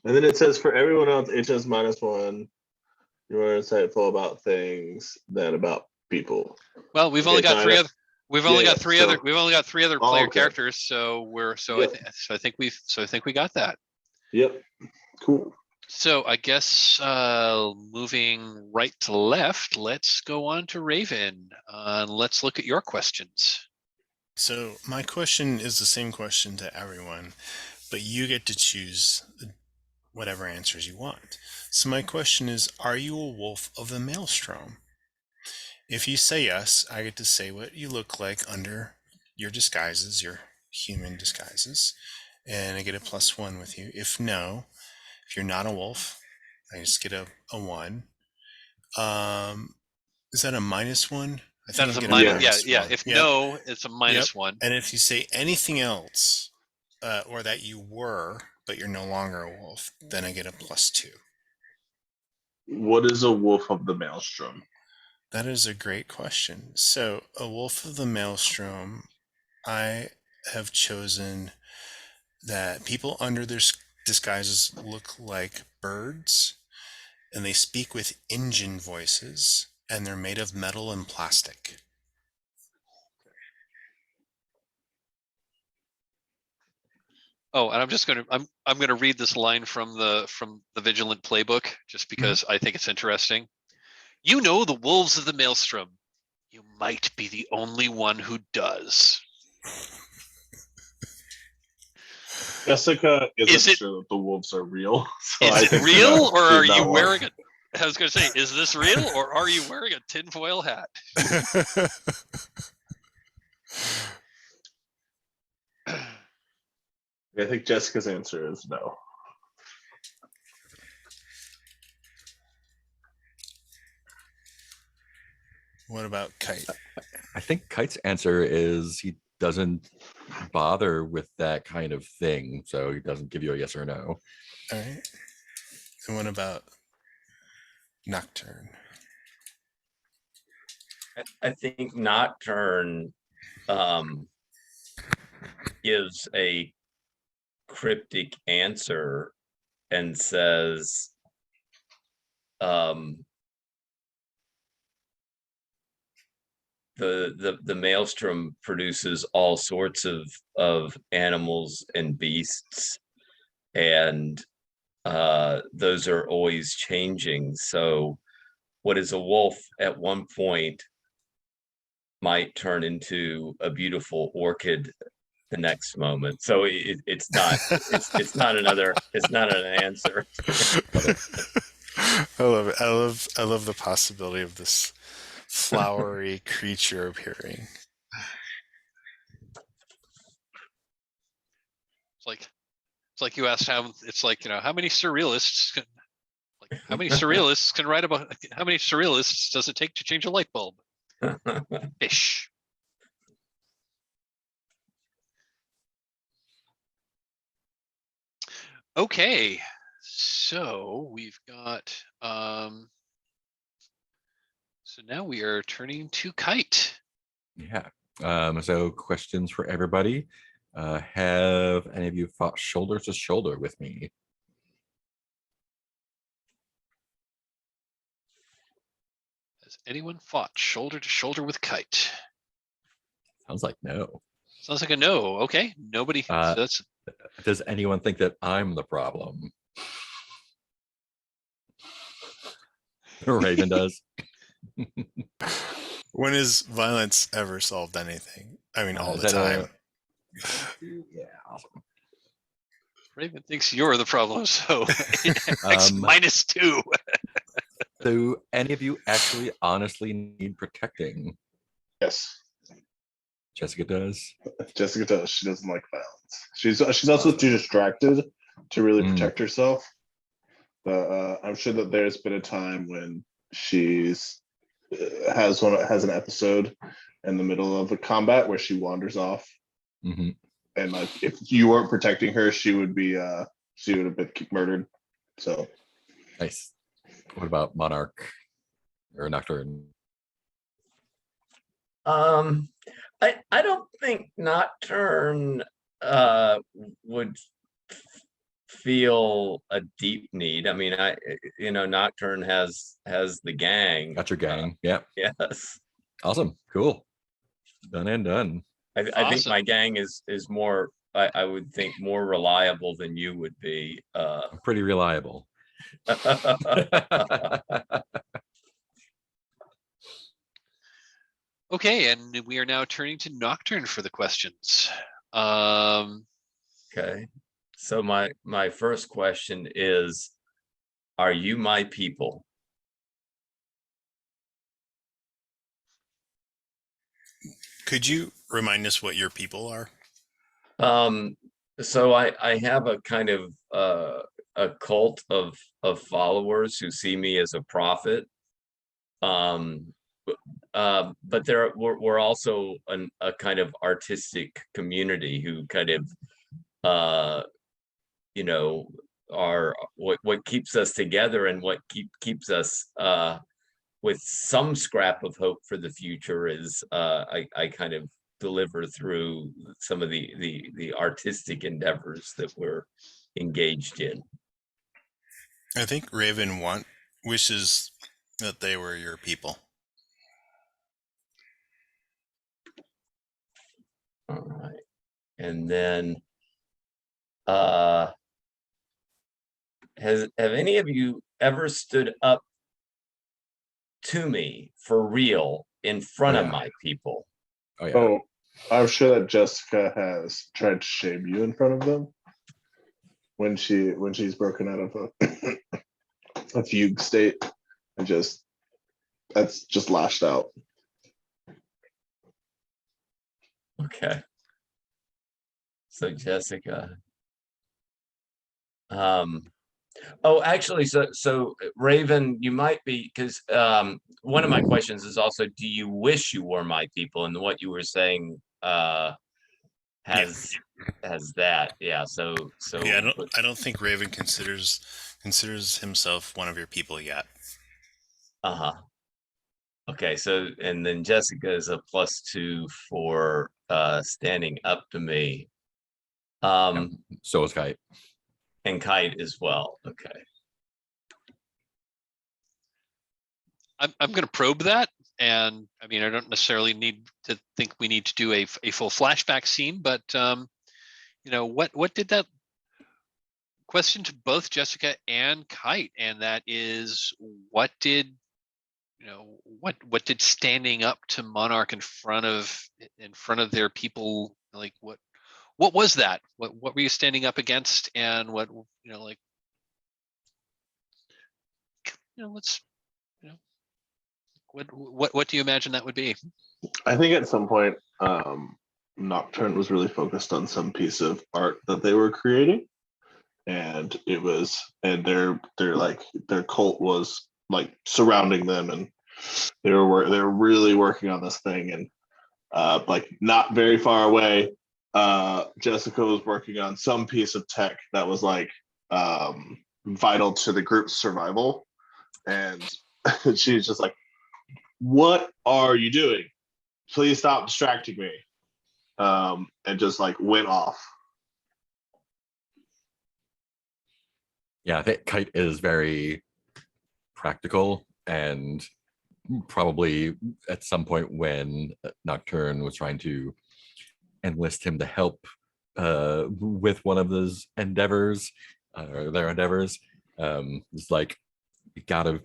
B: And then it says for everyone else, HS -1. You're more insightful about things than about people.
A: Well, we've only got three other. We've only got three other.
B: so-
A: We've only got 3 other
B: Oh,
A: player
B: okay.
A: characters, so we're so
B: Yep.
A: I think we got that.
B: Yep. Cool.
A: So I guess moving right to left, let's go on to Raven. Let's look at your questions.
D: So my question is the same question to everyone, but you get to choose whatever answers you want. So my question is, are you a wolf of the maelstrom? If you say yes, I get to say what you look like under your disguises, your human disguises, and I get a +1 with you. If no, if you're not a wolf, I just get a 1. Is that a -1? I
A: That is
D: I
A: a
D: get
A: minus. Yeah.
D: -1.
A: If
D: Yep.
A: no, it's a -1.
D: And if you say anything else, or that you were, but you're no longer a wolf, then I get a +2.
B: What is a wolf of the maelstrom?
D: That is a great question. So, a wolf of the maelstrom, I have chosen that people under their disguises look like birds, and they speak with engine voices, and they're made of metal and plastic.
A: Oh, and I'm gonna read this line from the Vigilant playbook just because I think it's interesting. You know the wolves of the maelstrom. You might be the only one who does.
B: Jessica
A: Is
B: isn't
A: it-
B: sure that the wolves are real. So
A: Is
B: I
A: it
B: think
A: real,
B: no,
A: or
B: she's
A: are you
B: not one.
A: wearing a? I was gonna say, is this real, or are you wearing a tinfoil hat?
B: I think Jessica's answer is no.
D: What about Kite?
E: I think Kite's answer is he doesn't bother with that kind of thing, so he doesn't give you a yes or no.
D: All right. And what about Nocturne?
C: I think Nocturne gives a cryptic answer and says, the maelstrom produces all sorts of animals and beasts, and those are always changing. So what is a wolf at one point might turn into a beautiful orchid the next moment. So it's not it's not an answer.
D: I love it. I love the possibility of this flowery creature appearing.
A: It's like you asked how it's like, how many surrealists can how many surrealists write about, how many surrealists does it take to change a light bulb? Fish. Okay, so we've got so now we are turning to Kite.
E: Yeah. So questions for everybody. Have any of you fought shoulder to shoulder with me?
A: Has anyone fought shoulder to shoulder with Kite?
E: Sounds like no.
A: Sounds like a no. Okay, nobody. So that's
E: Does anyone think that I'm the problem? Raven does.
D: When has violence ever solved anything? I mean, all
E: Is
D: the
E: that
D: time.
E: Yeah, awesome.
A: Raven thinks you're the problem, so X -2.
E: Do any of you actually honestly need protecting?
B: Yes,
E: Jessica does.
B: Jessica does. She doesn't like violence. She's also too distracted to really protect herself. But I'm sure that there's been a time when she's has an episode in the middle of a combat where she wanders off, and like if you weren't protecting her, she would have been murdered. So
E: Nice. What about Monarch or Nocturne?
C: I don't think Nocturne would feel a deep need. I mean, Nocturne has the gang.
E: Got your gang. Yep.
C: Yes.
E: Awesome. Cool. Done and done.
C: I think my gang is more, I would think, more reliable than you would be.
E: Pretty reliable.
A: Okay, and we are now turning to Nocturne for the questions.
C: Okay. So my first question is, are you my people?
D: Could you remind us what your people are?
C: So I have a kind of a cult of followers who see me as a prophet. But we're also a kind of artistic community who kind of are what keeps us together, and what keeps us with some scrap of hope for the future is I kind of deliver through some of the artistic endeavors that we're engaged in.
D: I think Raven wishes that they were your people.
C: All right. And then have any of you ever stood up to me for real in front of my people?
E: Oh yeah.
B: Oh, I'm sure that Jessica has tried to shame you in front of them when she's broken out of a fugue state, and that's just lashed out.
C: Okay. So Jessica. Oh, actually, so Raven, you might be, because one of my questions is also, do you wish you were my people? And what you were saying has that, yeah. So
D: yeah, I don't think Raven considers himself one of your people yet.
C: Okay, so and then Jessica is a +2 for standing up to me.
E: So is Kite.
C: And Kite as well. Okay.
A: I'm going to probe that. And I mean, I don't necessarily need to think we need to do a full flashback scene, but you know, what did that question to both Jessica and Kite? And that is, what did, you know, what did standing up to Monarch in front of their people, like what was that? What were you standing up against? And what, you know, like, you know, let's, you know, what do you imagine that would be?
B: I think at some point, Nocturne was really focused on some piece of art that they were creating, and their cult was like surrounding them, and they were really working on this thing, and like not very far away, Jessica was working on some piece of tech that was like vital to the group's survival, and she's just like, "What are you doing? Please stop distracting me." And just like went off.
E: Yeah, I think Kite is very practical, and probably at some point when Nocturne was trying to enlist him to help with one of those endeavors, or their endeavors, it's like, you gotta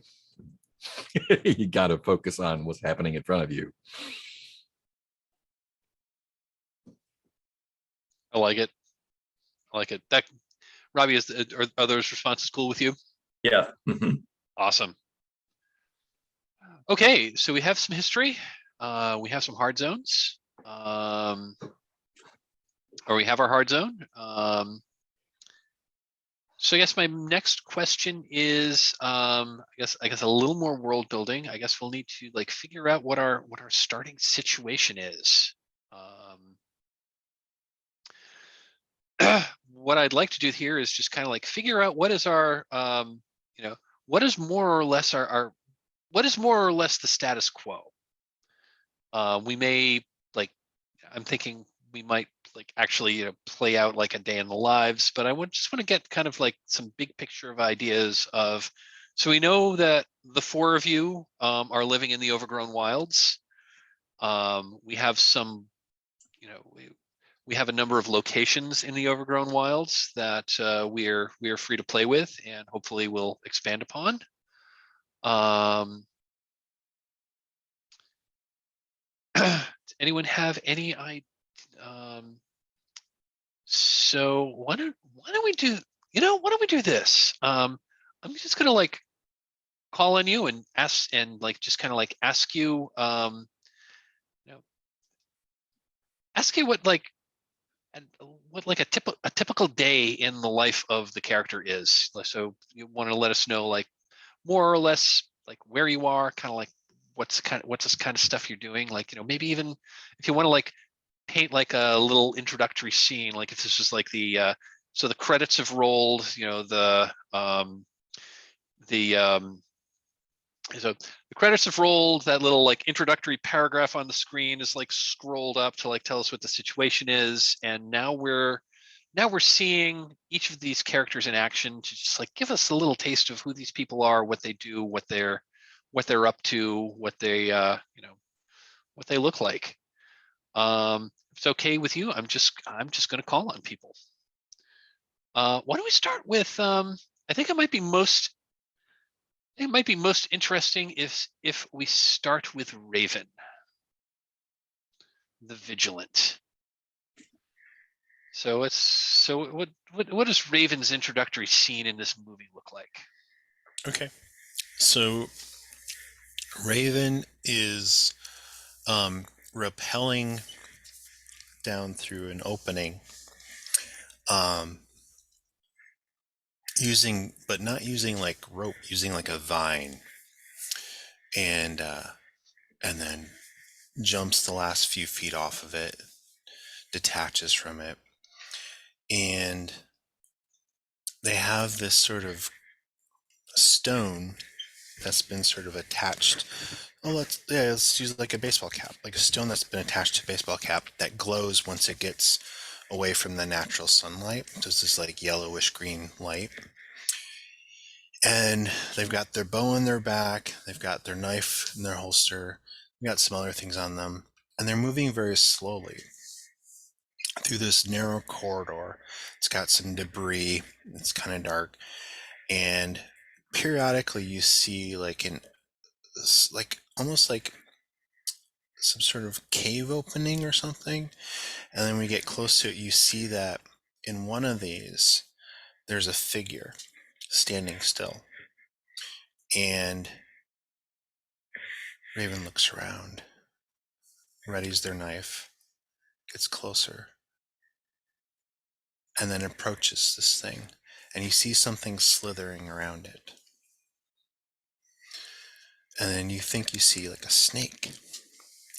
E: you gotta focus on what's happening in front of you.
A: I like it. That, Robbie, are those responses cool with you?
C: Yeah.
A: Awesome. Okay, so we have some history. We have some hard zones. Or we have our hard zone. So I guess my next question is, I guess a little more world building. I guess we'll need to like figure out what our starting situation is. What I'd like to do here is just kind of like figure out what is our, you know, what is more or less what is more or less the status quo. We may, like, I'm thinking we might like actually, you know, play out like a day in the lives, but I just want to get kind of like some big picture of ideas of, so we know that the four of you are living in the Overgrown Wilds. We have some, you know, we have a number of locations in the Overgrown Wilds that we are free to play with, and hopefully we'll expand upon. Does anyone have any idea? So why don't we do, you know, why don't we do this? I'm just gonna like call on you and ask, and like just kind of like ask you, you know, ask you what like a typical day in the life of the character is. So you want to let us know like more or less like where you are, kind of like what's this kind of stuff you're doing, like, you know, maybe even if you want to like paint like a little introductory scene, like if this is like the so the credits have rolled, you know, so the credits have rolled, that little like introductory paragraph on the screen is like scrolled up to like tell us what the situation is, and now we're seeing each of these characters in action to just like give us a little taste of who these people are, what they do, what they're up to, what they you know, what they look like. If it's okay with you, I'm just going to call on people. Why don't we start with I think it might be most interesting if we start with Raven, the Vigilant. So what does Raven's introductory scene in this movie look like?
D: Okay, so Raven is rappelling down through an opening, not using like rope, using like a vine, and then jumps the last few feet off of it, detaches from it, and they have this sort of stone that's been sort of attached. Oh, let's use like a baseball cap, like a stone that's been attached to a baseball cap that glows once it gets away from the natural sunlight. Just this like yellowish green light. And they've got their bow in their back, they've got their knife in their holster, they've got some other things on them, and they're moving very slowly through this narrow corridor. It's got some debris, it's kind of dark, and periodically you see like almost like some sort of cave opening or something. And then when we get close to it, you see that in one of these there's a figure standing still. And Raven looks around, readies their knife, gets closer, and then approaches this thing. And you see something slithering around it. And then you think you see like a snake.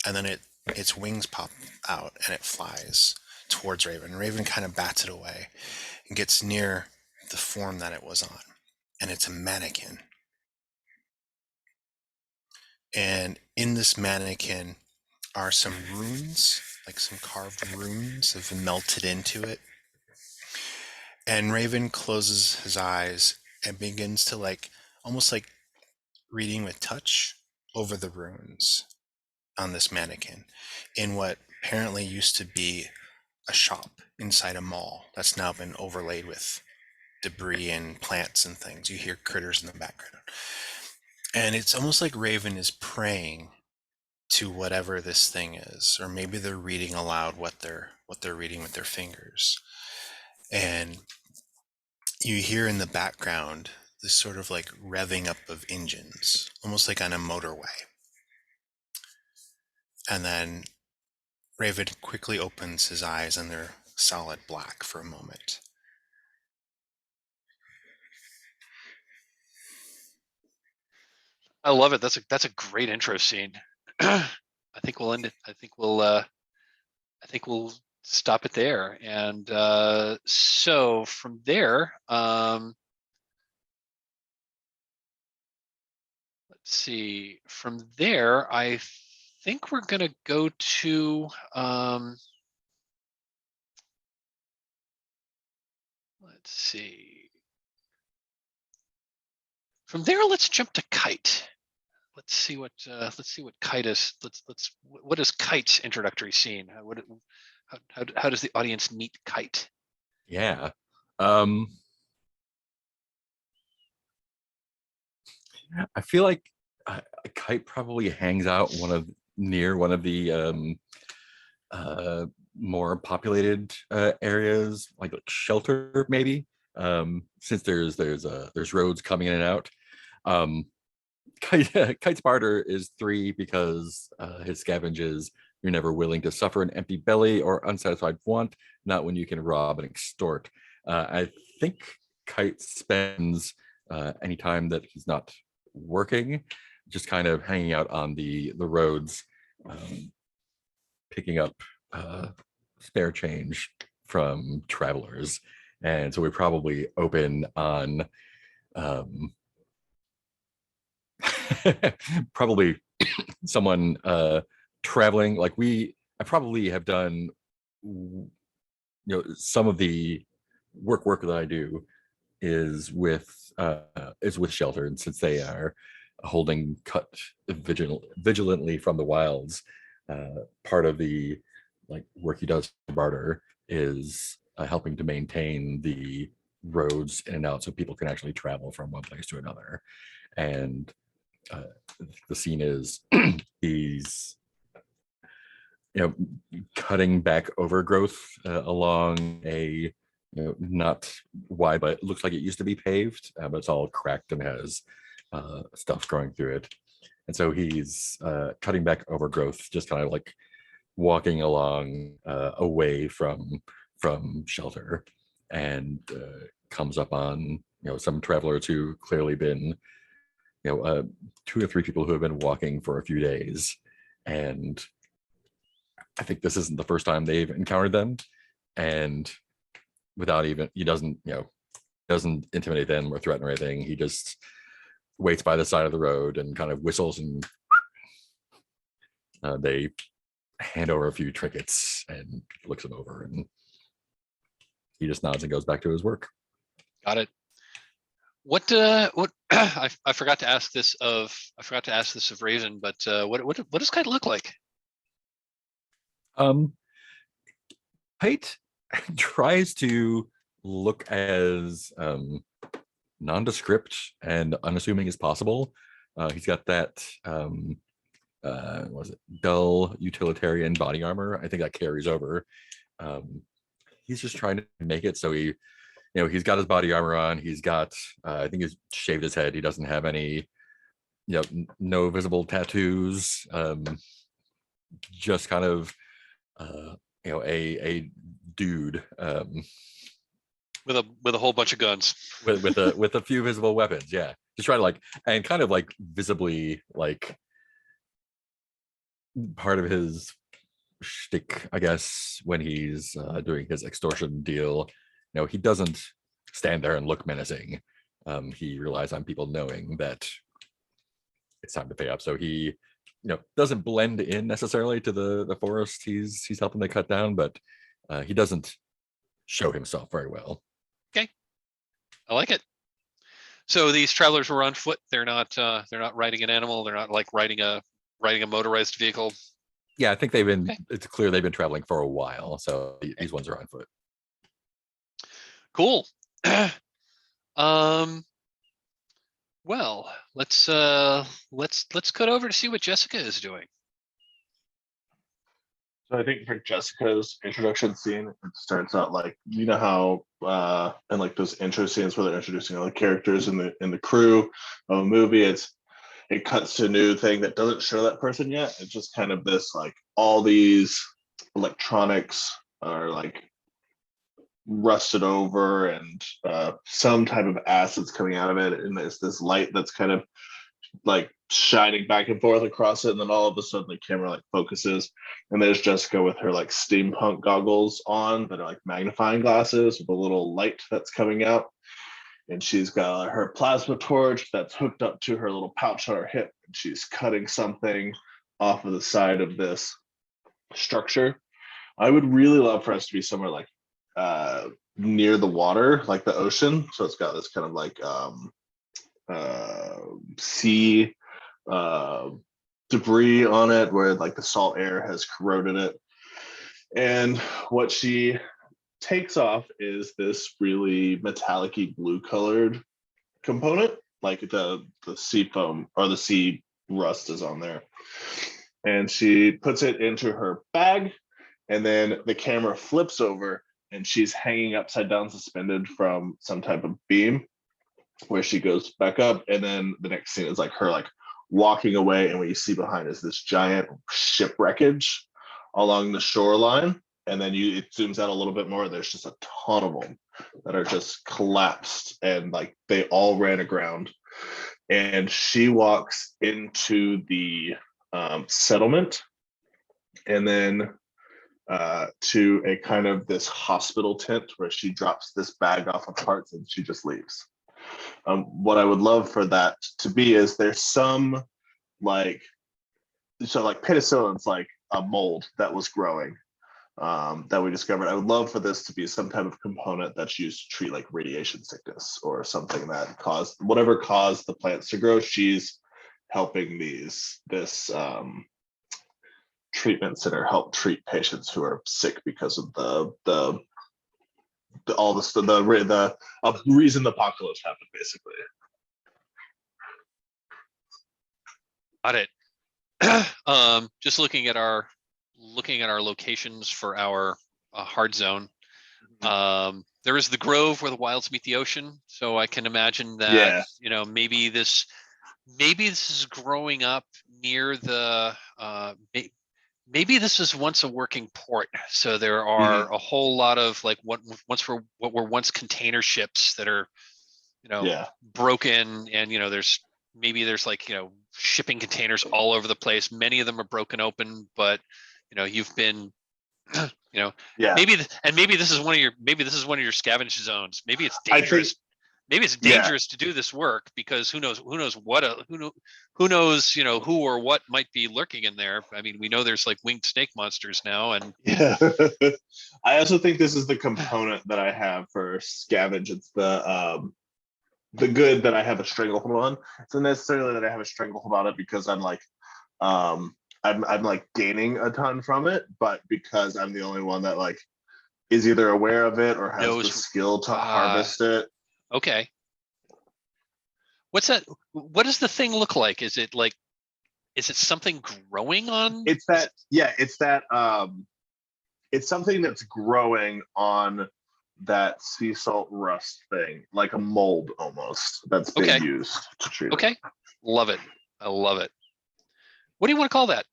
D: And then its wings pop out and it flies towards Raven. Raven kind of bats it away and gets near the form that it was on. And it's a mannequin. And in this mannequin are some runes, like some carved runes have melted into it. And Raven closes his eyes and begins to like, almost like reading with touch over the runes on this mannequin in what apparently used to be a shop inside a mall that's now been overlaid with debris and plants and things. You hear critters in the background. And it's almost like Raven is praying to whatever this thing is, or maybe they're reading aloud what they're reading with their fingers. And you hear in the background this sort of like revving up of engines, almost like on a motorway. And then Raven quickly opens his eyes and they're solid black for a moment.
A: I love it. That's a great intro scene. I think we'll end it. I think we'll stop it there. And so from there, let's see. From there, I think we're gonna go to let's see. From there, let's jump to Kite. Let's see what Kite is. What is Kite's introductory scene? How does the audience meet Kite?
E: Yeah. I feel like Kite probably hangs out near one of the more populated areas, like Shelter, maybe. Since there's roads coming in and out. Kite's barter is 3 because his scavenges, you're never willing to suffer an empty belly or unsatisfied want, not when you can rob and extort. I think Kite spends any time that he's not working just kind of hanging out on the roads, picking up spare change from travelers. And so we probably open on probably someone traveling. Like I probably have done, some of the work that I do is with Shelter, and since they are holding cut vigilantly from the wilds, part of the like work he does for barter is helping to maintain the roads in and out so people can actually travel from one place to another. And the scene is he's cutting back overgrowth along a not wide, but it looks like it used to be paved, but it's all cracked and has stuff growing through it. And so he's cutting back overgrowth, just kind of like walking along away from Shelter, and comes up on some travelers who clearly been 2 or 3 people who have been walking for a few days, and I think this isn't the first time they've encountered them. And without he doesn't intimidate them or threaten or anything. He just waits by the side of the road and kind of whistles, and they hand over a few trinkets and looks them over, and he just nods and goes back to his work.
A: Got it. What I forgot to ask this of Raven, but what does Kite look like?
E: Kite tries to look as nondescript and unassuming as possible. He's got that was it dull utilitarian body armor. I think that carries over. He's just trying to make it so he, he's got his body armor on. He's got I think he's shaved his head. He doesn't have any, no visible tattoos. Just kind of a dude
A: With a whole bunch of guns.
E: with a few visible weapons. Yeah, just trying to and kind of visibly part of his shtick, I guess, when he's doing his extortion deal. He doesn't stand there and look menacing. He relies on people knowing that it's time to pay up. So he, doesn't blend in necessarily to the forest he's helping to cut down, but he doesn't show himself very well.
A: Okay, I like it. So these travelers were on foot. They're not riding an animal. They're not riding a motorized vehicle.
E: Yeah, I think they've been.
A: Okay.
E: It's clear they've been traveling for a while. So these ones are on foot.
A: Cool. Well, let's cut over to see what Jessica is doing.
B: So I think for Jessica's introduction scene, it starts out how and those intro scenes where they're introducing all the characters in the crew of a movie, it cuts to a new thing that doesn't show that person yet. It's just kind of this all these electronics are rusted over and some type of acid's coming out of it, and there's this light that's kind of shining back and forth across it, and then all of a sudden the camera focuses, and there's Jessica with her steampunk goggles on that are magnifying glasses with a little light that's coming out, and she's got her plasma torch that's hooked up to her little pouch on her hip, and she's cutting something off of the side of this structure. I would really love for us to be somewhere near the water, the ocean, so it's got this kind of sea debris on it where the salt air has corroded it, and what she takes off is this really metallic-y blue colored component, the sea foam or the sea rust is on there, and she puts it into her bag, and then the camera flips over and she's hanging upside down suspended from some type of beam where she goes back up, and then the next scene is her walking away, and what you see behind is this giant shipwreckage along the shoreline, and then it zooms out a little bit more. There's just a ton of them that are just collapsed, and they all ran aground, and she walks into the settlement, and then to a kind of this hospital tent where she drops this bag off of parts and she just leaves. What I would love for that to be is there's some penicillin's a mold that was growing that we discovered. I would love for this to be some type of component that's used to treat radiation sickness or something that caused the plants to grow. She's helping this treatment center help treat patients who are sick because of the reason the apocalypse happened, basically.
A: Got it. Just looking at our locations for our hard zone. There is the grove where the wilds meet the ocean, so I can imagine that maybe this is growing up near the maybe this was once a working port, so there are a whole lot of what were once container ships that are broken, and there's shipping containers all over the place. Many of them are broken open, but you've been maybe this is one of your scavenge zones. Maybe it's dangerous. maybe it's
B: Yeah.
A: dangerous to do this work because who knows what who knows, you know, who or what might be lurking in there. I mean, we know there's like winged snake monsters now, and
B: Yeah. I also think this is the component that I have for scavenge. It's the good that I have a stranglehold on. It's not necessarily that I have a stranglehold on it because I'm like I'm like gaining a ton from it, but because I'm the only one that like is either aware of it or has the
A: knows.
B: skill to harvest it.
A: Okay. What's that? What does the thing look like? Is it something growing on?
B: It's that, yeah, it's that it's something that's growing on that sea salt rust thing, like a mold almost that's being
A: Okay.
B: used to treat it.
A: Okay. Love it. I love it. What do you want to call that?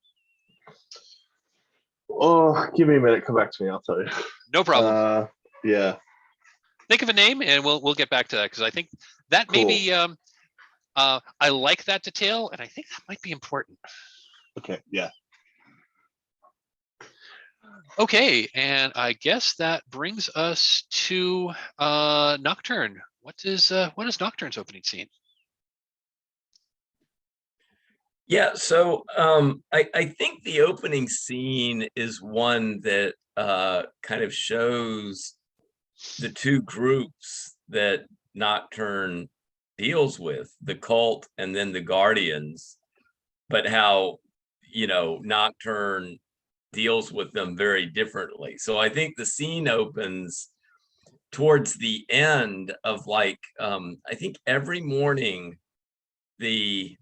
B: Oh, give me a minute, come back to me, I'll tell you.
A: No problem.
B: Yeah.
A: Think of a name and we'll get back to that, because I think that
B: Cool.
A: maybe I like that detail, and I think that might be important.
B: Okay, yeah.
A: Okay, and I guess that brings us to Nocturne. What is Nocturne's opening scene?
C: Yeah, so I think the opening scene is one that kind of shows the two groups that Nocturne deals with, the cult and then the Guardians, but how, you know, Nocturne deals with them very differently. So I think the scene opens towards the end of like I think every morning the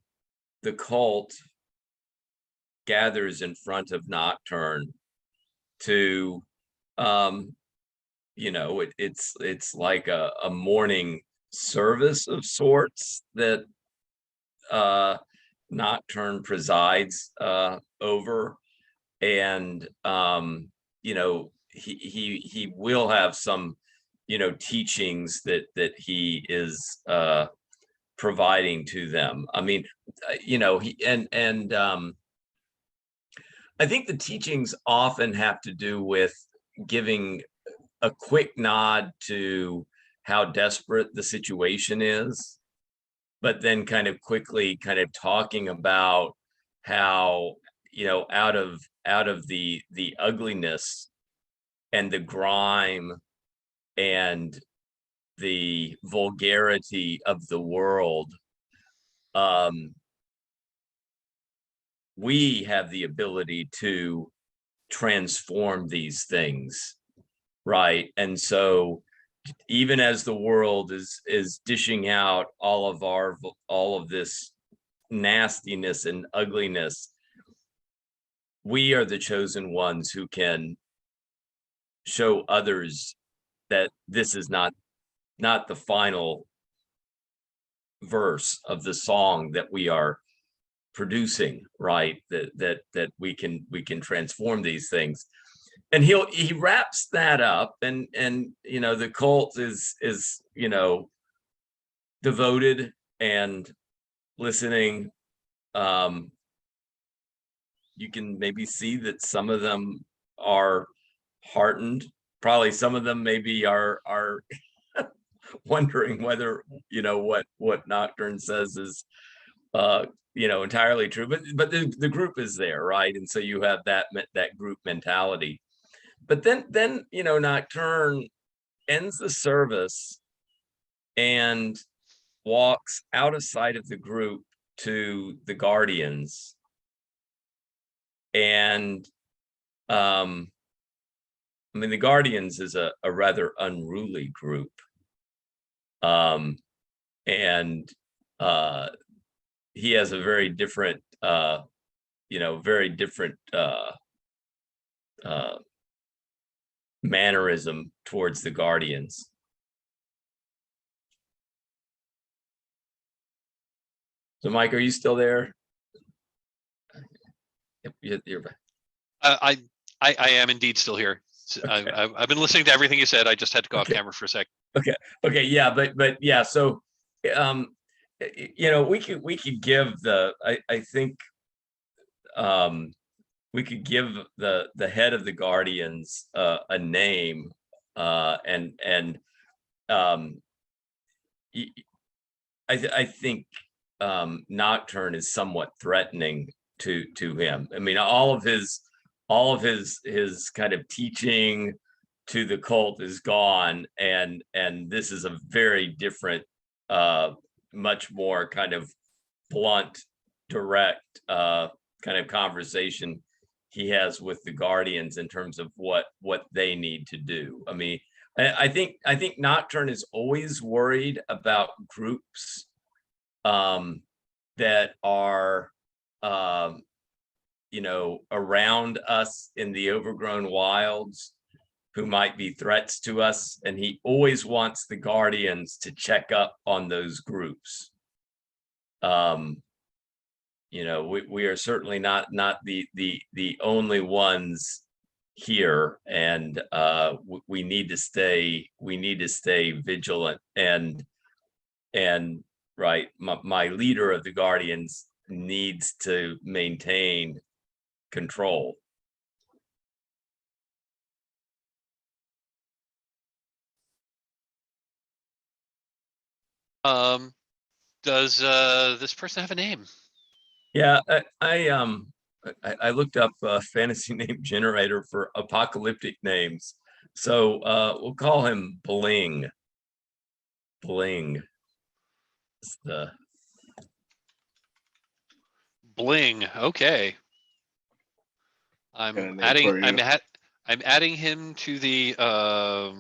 C: cult gathers in front of Nocturne to you know, it's like a morning service of sorts that Nocturne presides over, and you know, he will have some, you know, teachings that he is providing to them. I mean, you know, I think the teachings often have to do with giving a quick nod to how desperate the situation is, but then kind of quickly kind of talking about how, you know, out of the ugliness and the grime and the vulgarity of the world, we have the ability to transform these things, right? And so even as the world is dishing out all of this nastiness and ugliness, we are the chosen ones who can show others that this is not the final verse of the song that we are producing, right? That we can transform these things. And he wraps that up, and you know, the cult is you know, devoted and listening. You can maybe see that some of them are heartened. Probably some of them maybe are wondering whether, you know, what Nocturne says is you know, entirely true, but the group is there, right? And so you have that group mentality. But then you know, Nocturne ends the service and walks out of sight of the group to the Guardians, and I mean, the Guardians is a rather unruly group, and he has a very different you know, very different mannerism towards the Guardians. So Mike, are you still there? Yep, you're back.
A: I am indeed still here.
C: Okay.
A: I've been listening to everything you said. I just had to go off
C: Okay.
A: camera for a sec.
C: Okay, yeah, but yeah, so you know, we could give I think we could give the head of the Guardians a name, and I think Nocturne is somewhat threatening to him. I mean, all of his kind of teaching to the cult is gone, and this is a very different, much more kind of blunt, direct kind of conversation he has with the Guardians in terms of what they need to do. I mean, I think Nocturne is always worried about groups that are you know, around us in the Overgrown Wilds who might be threats to us, and he always wants the Guardians to check up on those groups. You know, we are certainly not the only ones here, and we need to stay vigilant, and right, my leader of the Guardians needs to maintain control.
A: Does this person have a name?
C: Yeah, I looked up a fantasy name generator for apocalyptic names. So we'll call him Bling. Bling. It's the
A: Bling. Okay.
B: Got a
A: I'm
B: name for you.
A: I'm adding him to the other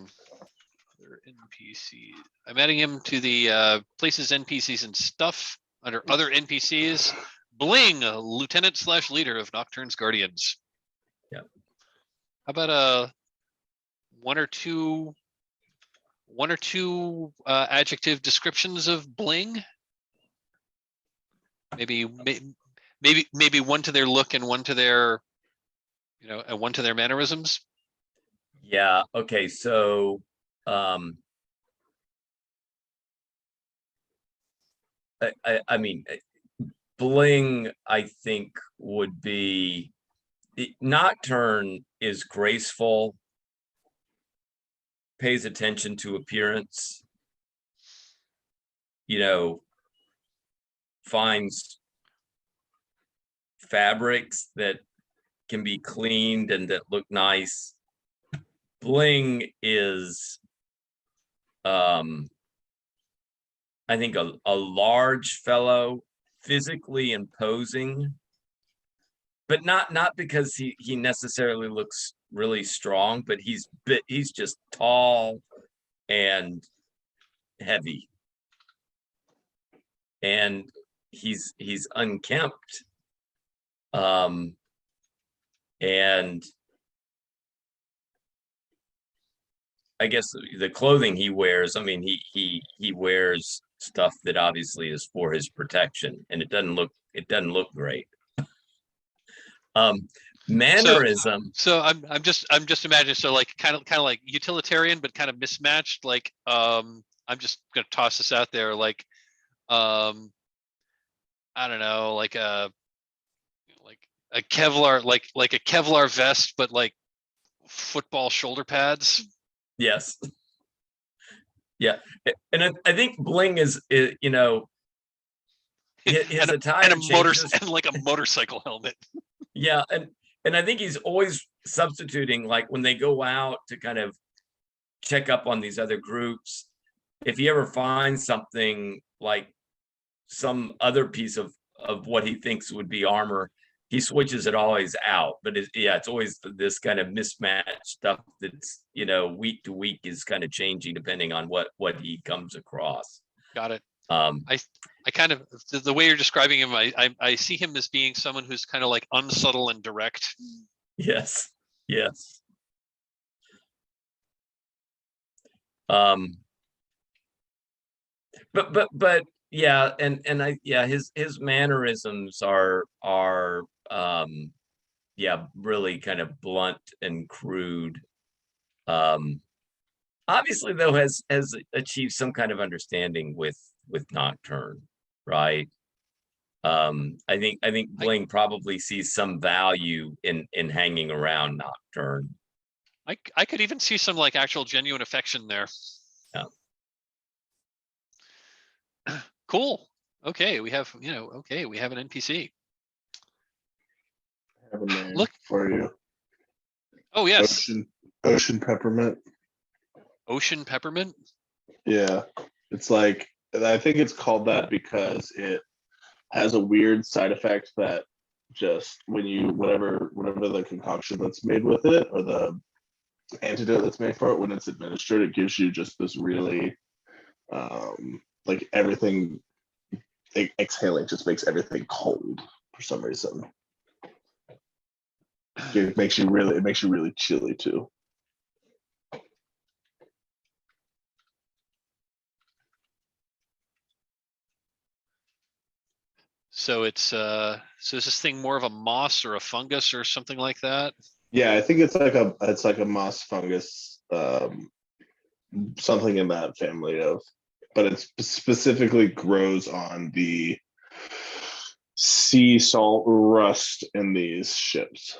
A: NPC. I'm adding him to the places, NPCs, and stuff under other NPCs. Bling, Lieutenant/leader of Nocturne's Guardians.
C: Yeah.
A: How about one or two adjective descriptions of Bling? Maybe one to their look and one to their, you know, and one to their mannerisms.
C: Yeah. Okay. So I mean, Bling, I think, would be Nocturne is graceful, pays attention to appearance, you know, finds fabrics that can be cleaned and that look nice. Bling is I think a large fellow, physically imposing, but not because he necessarily looks really strong, but he's just tall and heavy, and he's unkempt, and I guess the clothing he wears, I mean, he wears stuff that obviously is for his protection, and it doesn't look great. Mannerism.
A: So I'm just imagining, so like kind of like utilitarian but kind of mismatched. Like I'm just gonna toss this out there, like I don't know, like a Kevlar, like a Kevlar vest, but like football shoulder pads.
C: Yes. Yeah, and I think Bling is you know, his attire
A: and
C: changes.
A: And like a motorcycle helmet.
C: Yeah, and I think he's always substituting, like when they go out to kind of check up on these other groups, if he ever finds something like some other piece of what he thinks would be armor, he switches it always out. But it's always this kind of mismatched stuff that's, you know, week to week is kind of changing depending on what he comes across.
A: Got it. I kind of, the way you're describing him, I see him as being someone who's kind of like unsubtle and direct.
C: Yes. Yes. But yeah, and his mannerisms are yeah, really kind of blunt and crude. Obviously though has achieved some kind of understanding with Nocturne, right? I think Bling probably sees some value in hanging around Nocturne.
A: I could even see some like actual genuine affection there.
C: Yeah.
A: Cool. Okay, we have, okay, we have an NPC.
B: I have a name
A: Look.
B: for you.
A: Oh yes.
B: Ocean peppermint.
A: Ocean peppermint.
B: Yeah, it's like, I think it's called that because it has a weird side effect that just when you whatever the concoction that's made with it, or the antidote that's made for it, when it's administered, it gives you just this really like everything exhaling just makes everything cold for some reason. It makes you really chilly too.
A: So so is this thing more of a moss or a fungus or something like that?
B: Yeah, I think it's like a moss fungus, something in that family of, but it specifically grows on the sea salt rust in these ships.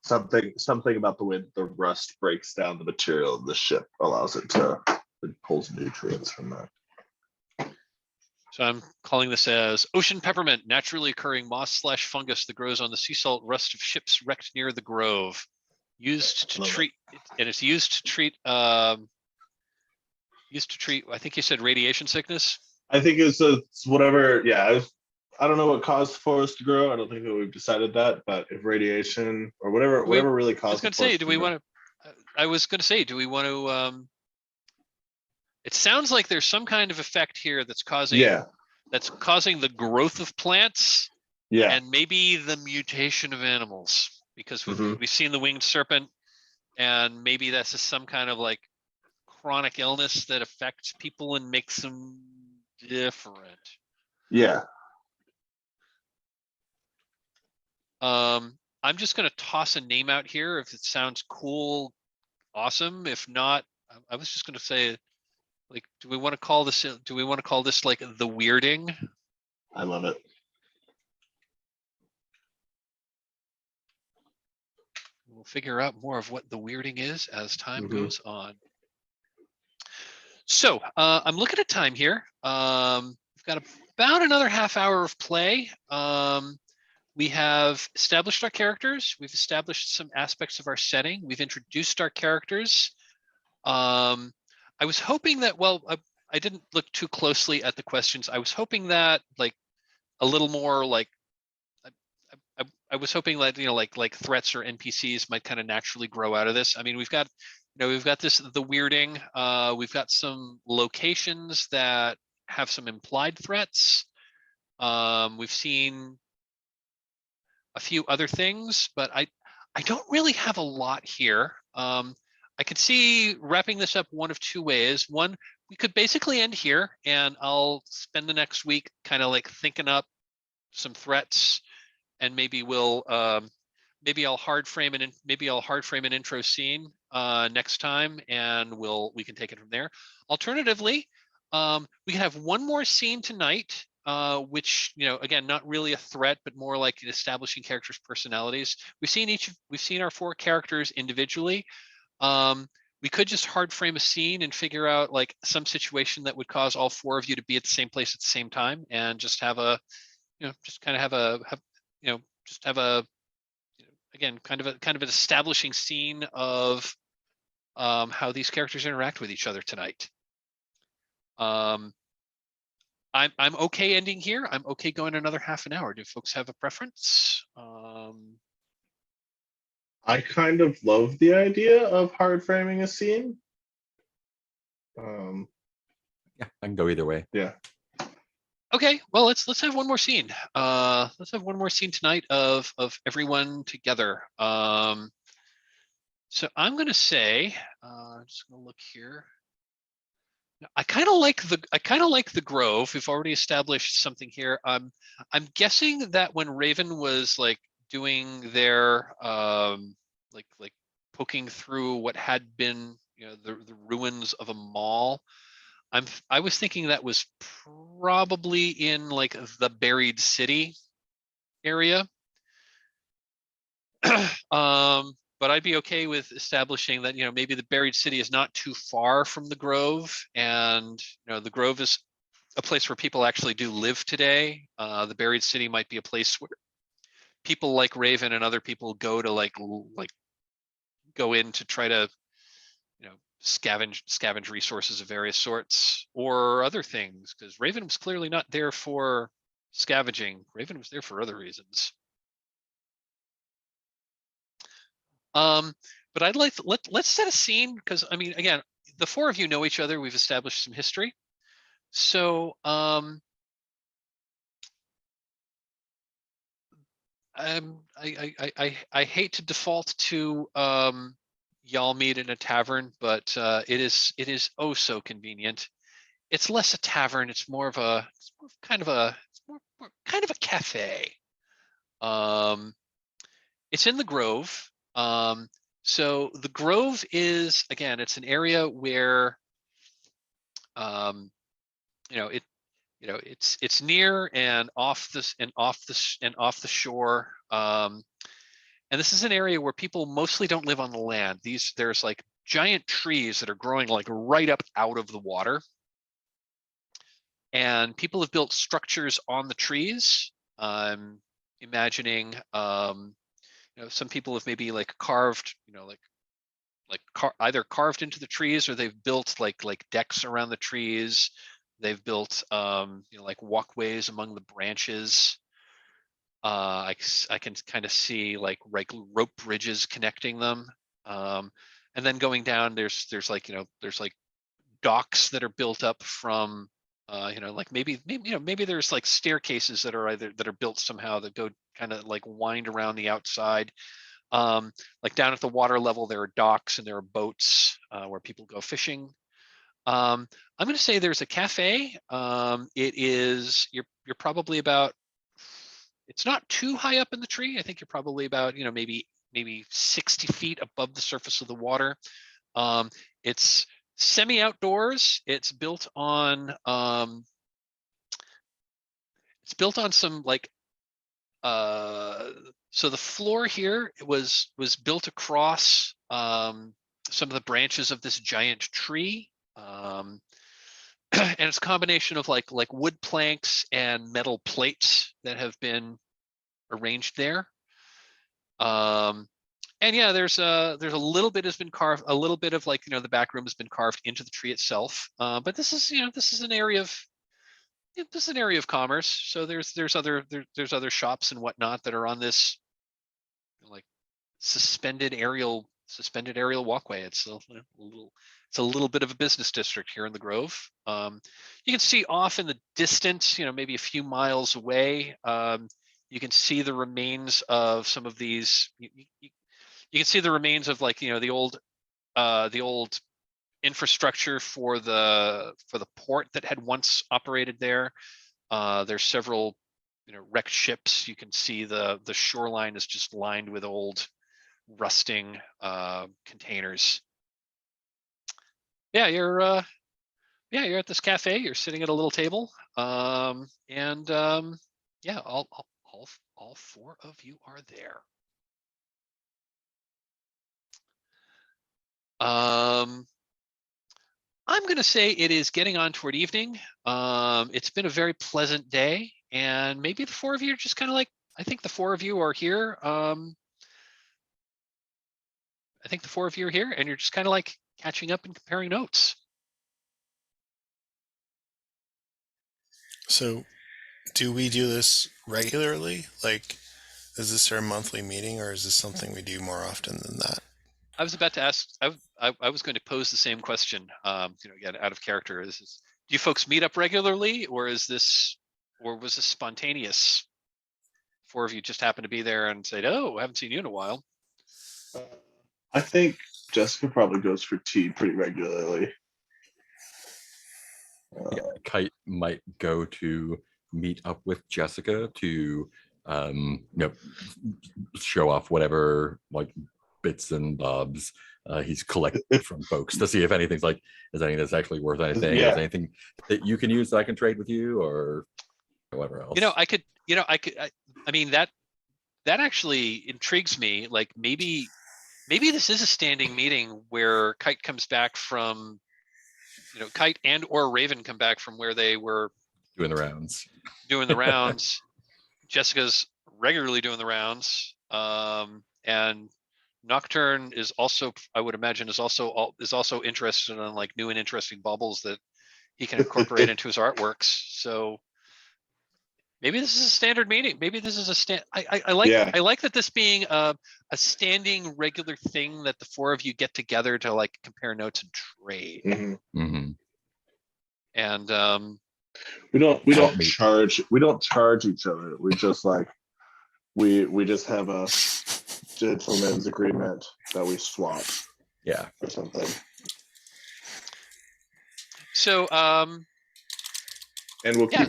B: Something about the way the rust breaks down the material of the ship allows it pulls nutrients from that.
A: So I'm calling this as ocean peppermint, naturally occurring moss/fungus that grows on the sea salt rust of ships wrecked near the grove. Used to treat, and it's used to treat, I think you said radiation sickness.
B: I think it's whatever. Yeah, I don't know what caused forests to grow. I don't think that we've decided that, but if radiation or whatever really caused.
A: I was going to say, do we want to? I was going to say, do we want to? It sounds like there's some kind of effect here that's causing the growth of plants, and maybe the mutation of animals, because we've seen the winged serpent, and maybe that's just some kind of like chronic illness that affects people and makes them different.
B: Yeah.
A: I'm just going to toss a name out here. If it sounds cool, awesome. If not, I was just going to say, like, do we want to call this like the weirding?
B: I love it.
A: We'll figure out more of what the weirding is as time goes on. So I'm looking at time here. We've got about another half hour of play. We have established our characters. We've established some aspects of our setting. We've introduced our characters. I was hoping that, well, I didn't look too closely at the questions. I was hoping that like a little more like, I was hoping that, like threats or NPCs might kind of naturally grow out of this. I mean, we've got the weirding. We've got some locations that have some implied threats. We've seen a few other things, but I don't really have a lot here. I could see wrapping this up one of two ways. One, we could basically end here, and I'll spend the next week kind of like thinking up some threats, and maybe maybe I'll hard frame an intro scene next time, and we can take it from there. Alternatively, we can have one more scene tonight, which, again, not really a threat, but more like establishing characters' personalities. We've seen our 4 characters individually. We could just hard frame a scene and figure out like some situation that would cause all 4 of you to be at the same place at the same time, and just have a, again, kind of an establishing scene of how these characters interact with each other tonight. I'm okay ending here. I'm okay going another half an hour. Do folks have a preference?
B: I kind of love the idea of hard framing a scene.
E: Yeah, I can go either way.
B: Yeah.
A: Okay, well, let's have one more scene. Let's have one more scene tonight of everyone together. So I'm gonna say, just gonna look here. I kind of like the Grove. We've already established something here. I'm guessing that when Raven was like doing their like poking through what had been the ruins of a mall, I was thinking that was probably in like the buried city area. But I'd be okay with establishing that, maybe the buried city is not too far from the Grove, and the Grove is a place where people actually do live today. The buried city might be a place where people like Raven and other people go to like go in to try to scavenge resources of various sorts or other things, because Raven was clearly not there for scavenging. Raven was there for other reasons. But I'd like let's set a scene, because I mean, again, the four of you know each other. We've established some history. So I hate to default to y'all meet in a tavern, but it is oh so convenient. It's less a tavern, it's more of a kind of a cafe. It's in the Grove. So the Grove is, again, it's an area where it's near and off the shore. And this is an area where people mostly don't live on the land. There's like giant trees that are growing like right up out of the water. And people have built structures on the trees. I'm imagining, some people have maybe like carved, either carved into the trees, or they've built like decks around the trees. They've built, like walkways among the branches. I can kind of see like rope bridges connecting them. And then going down, there's like docks that are built up from, like maybe there's like staircases that are built somehow that go kind of like wind around the outside. Like down at the water level, there are docks and there are boats where people go fishing. I'm going to say there's a cafe. You're probably about, it's not too high up in the tree. I think you're probably about, maybe 60 feet above the surface of the water. It's semi-outdoors. It's built on some like, so the floor here was built across some of the branches of this giant tree. And it's a combination of like wood planks and metal plates that have been arranged there. And yeah, there's a little bit has been carved, a little bit of like, the back room has been carved into the tree itself. But this is an area of commerce. So there's other shops and whatnot that are on this like suspended aerial walkway. It's a little bit of a business district here in the Grove. You can see off in the distance, maybe a few miles away, you can see the remains of some of these. You can see the remains of like, the old infrastructure for the port that had once operated there. There's several, wrecked ships. You can see the shoreline is just lined with old rusting containers. Yeah, you're at this cafe. You're sitting at a little table, and yeah, all four of you are there. I'm going to say it is getting on toward evening. It's been a very pleasant day, and maybe the four of you are just kind of like, I think the four of you are here. I think the four of you are here, and you're just kind of like catching up and comparing notes.
D: So, do we do this regularly? Like, is this our monthly meeting, or is this something we do more often than that?
A: I was about to ask. I was going to pose the same question. Again, out of character. Do you folks meet up regularly, or was this spontaneous? Four of you just happened to be there and said, "Oh, I haven't seen you in a while."
B: I think Jessica probably goes for tea pretty regularly.
E: Kite might go to meet up with Jessica to show off whatever like bits and bobs he's collected from folks to see if anything's like, is anything that's actually worth anything?
B: Yeah.
E: Is anything that you can use that I can trade with you or whatever else?
A: I mean, that actually intrigues me. Like maybe this is a standing meeting where Kite comes back from, Kite and or Raven come back from where they were
E: doing the rounds.
A: doing the rounds. Jessica's regularly doing the rounds. And Nocturne is also, I would imagine, is also interested in like new and interesting bubbles that he can incorporate into his artworks. So maybe this is a standard meeting. Maybe this is a I like that this being a standing regular thing that the four of you get together to like compare notes and trade. And
B: we don't charge each other. We just like we just have a gentleman's agreement that we swap.
E: Yeah.
B: Or something.
A: So
B: and we'll keep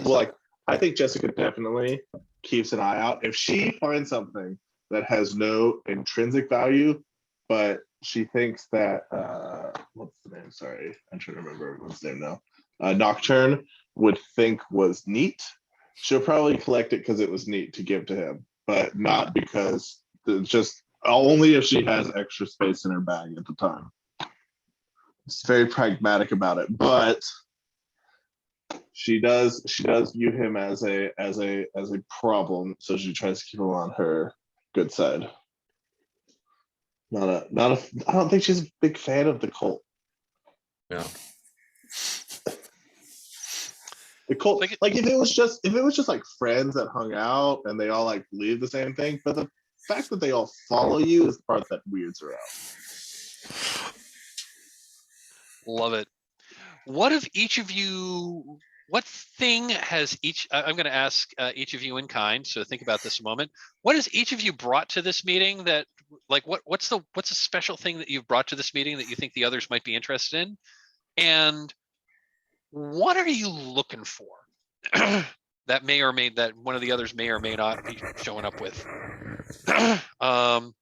B: I think Jessica definitely keeps an eye out. If she finds something that has no intrinsic value, but she thinks that what's the name? Sorry, I'm trying to remember everyone's name now. Nocturne would think was neat, she'll probably collect it because it was neat to give to him, but not because just only if she has extra space in her bag at the time. It's very pragmatic about it, but she does view him as a problem, so she tries to keep him on her good side. I don't think she's a big fan of the cult.
C: Yeah.
B: The cult, like if it was just like friends that hung out and they all like believe the same thing, but the fact that they all follow you is the part that weirds her out.
A: Love it. What thing has each, I'm going to ask each of you in kind, so think about this a moment. What has each of you brought to this meeting that, like, what's a special thing that you've brought to this meeting that you think the others might be interested in? And what are you looking for that one of the others may or may not be showing up with? I'm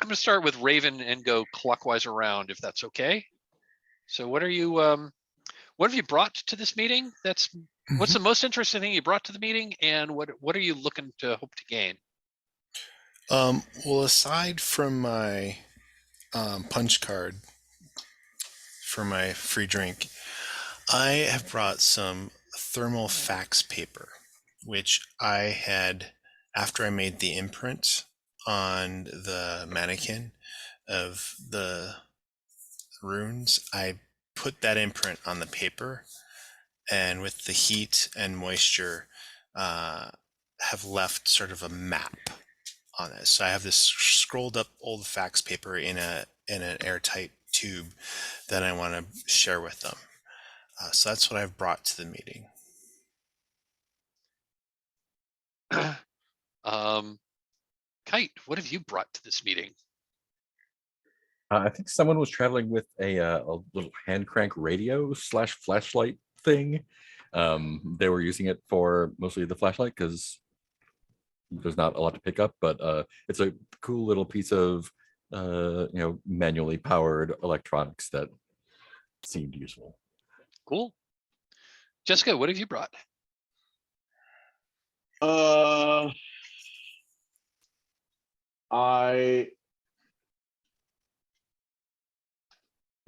A: going to start with Raven and go clockwise around, if that's okay. So what have you brought to this meeting? What's the most interesting thing you brought to the meeting, and what are you looking to hope to gain?
D: Well, aside from my punch card for my free drink, I have brought some thermal fax paper, which I had after I made the imprint on the mannequin of the runes. I put that imprint on the paper, and with the heat and moisture, have left sort of a map on it. So I have this scrolled up old fax paper in an airtight tube that I want to share with them. So that's what I've brought to the meeting.
A: Kite, what have you brought to this meeting?
E: I think someone was traveling with a little hand crank radio / flashlight thing. They were using it for mostly the flashlight because there's not a lot to pick up, but it's a cool little piece of manually powered electronics that seemed useful.
A: Cool. Jessica, what have you brought?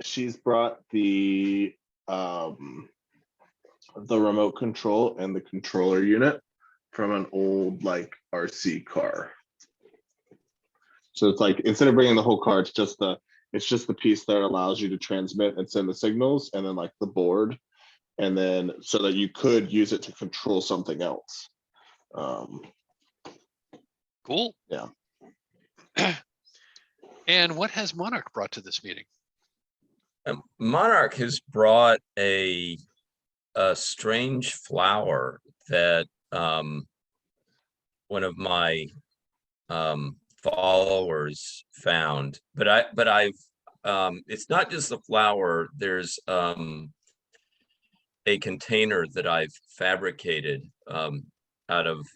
B: She's brought the remote control and the controller unit from an old like RC car. So it's like instead of bringing the whole car, it's just the piece that allows you to transmit and send the signals, and then like the board, and then so that you could use it to control something else.
A: Cool.
B: Yeah.
A: And what has Monarch brought to this meeting?
C: Monarch has brought a strange flower that one of my followers found, but I've it's not just the flower. There's a container that I've fabricated out of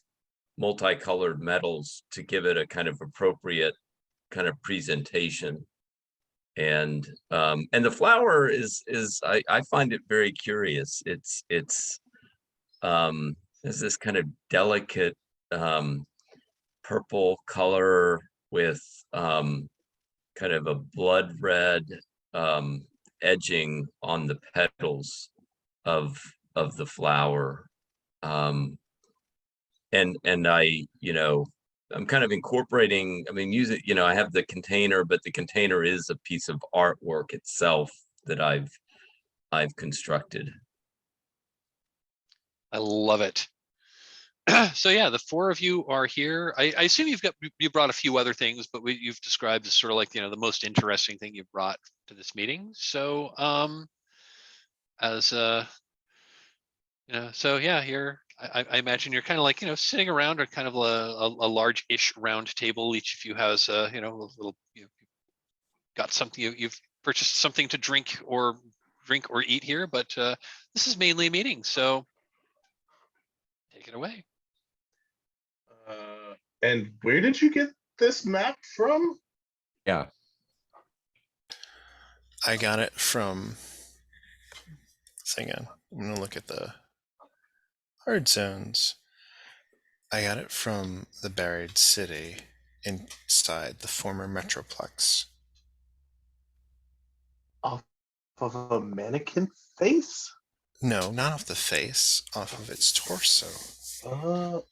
C: multicolored metals to give it a kind of appropriate kind of presentation. And the flower is I find it very curious. It's there's this kind of delicate purple color with kind of a blood red edging on the petals of the flower. And I, I'm kind of incorporating, I mean, I have the container, but the container is a piece of artwork itself that I've constructed.
A: I love it. So yeah, the four of you are here. I assume you brought a few other things, but you've described as sort of like, the most interesting thing you brought to this meeting. So so yeah, here I imagine you're kind of like, sitting around or kind of a large-ish round table. Each of you has a little, got something, you've purchased something to drink or eat here, but this is mainly a meeting, so take it away.
B: And where did you get this map from?
E: Yeah.
D: I got it from. Hang on, I'm gonna look at the hard zones. I got it from the buried city inside the former Metroplex.
B: Off of a mannequin face?
D: No, not off the face, off of its torso.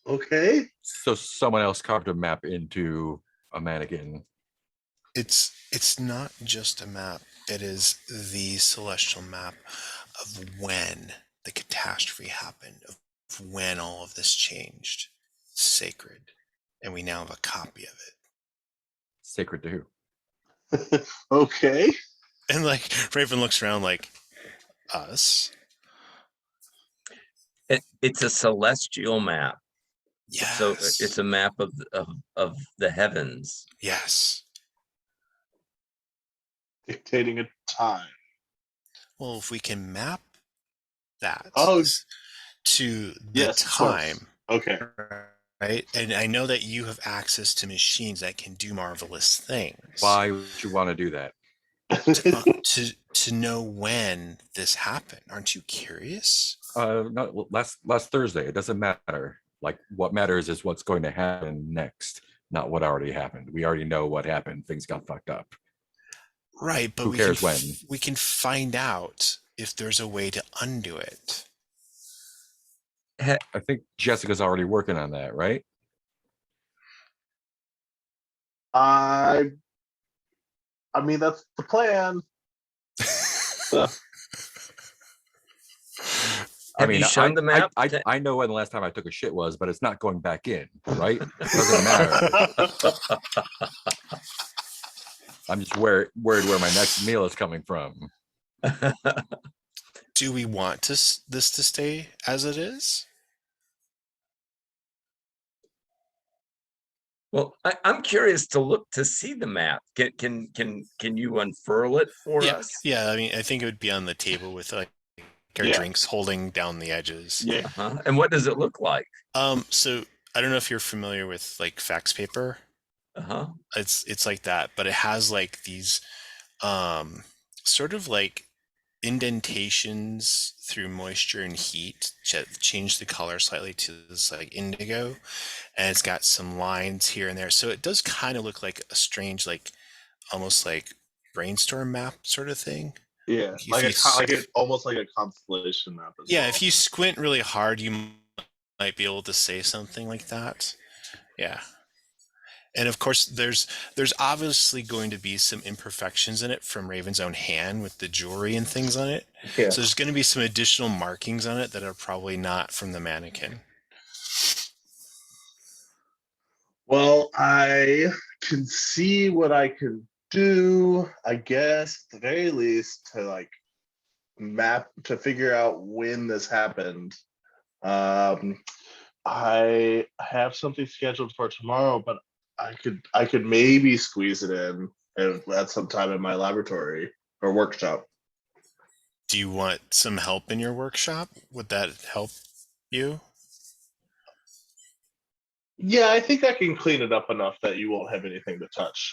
B: Okay.
E: So someone else carved a map into a mannequin.
D: It's not just a map. It is the celestial map of when the catastrophe happened, of when all of this changed. It's sacred, and we now have a copy of it.
E: Sacred to who?
B: Okay.
D: And like Raven looks around like us.
C: It's a celestial map.
D: Yes.
C: So it's a map of the heavens.
D: Yes.
B: Dictating a time.
D: Well, if we can map that to the
B: Yes,
D: time,
B: okay.
D: right? And I know that you have access to machines that can do marvelous things.
E: Why would you want to do that?
D: To know when this happened. Aren't you curious?
E: No, last Thursday. It doesn't matter. Like, what matters is what's going to happen next, not what already happened. We already know what happened. Things got fucked up.
D: Right, but
E: who cares when?
D: We can find out if there's a way to undo it.
E: I think Jessica's already working on that, right?
B: I mean, that's the plan.
C: Have you shown the map?
E: I know when the last time I took a shit was, but it's not going back in, right? It doesn't matter. I'm just worried where my next meal is coming from.
D: Do we want this to stay as it is?
C: Well, I'm curious to see the map. Can you unfurl it for us?
D: Yeah, I mean, I think it would be on the table with like our drinks holding down the edges.
B: Yeah.
C: Uh-huh. And what does it look like?
D: So I don't know if you're familiar with like fax paper.
C: Uh-huh.
D: It's like that, but it has like these sort of like indentations through moisture and heat change the color slightly to this like indigo, and it's got some lines here and there, so it does kind of look like a strange, like almost like brainstorm map sort of thing.
B: Yeah, almost like a constellation map.
D: Yeah, if you squint really hard, you might be able to say something like that. Yeah. And of course, there's obviously going to be some imperfections in it from Raven's own hand with the jewelry and things on it.
B: Yeah.
D: So there's going to be some additional markings on it that are probably not from the mannequin.
B: Well, I can see what I can do, I guess, at the very least, to like map to figure out when this happened. I have something scheduled for tomorrow, but I could maybe squeeze it in at some time in my laboratory or workshop.
D: Do you want some help in your workshop? Would that help you?
B: Yeah, I think I can clean it up enough that you won't have anything to touch.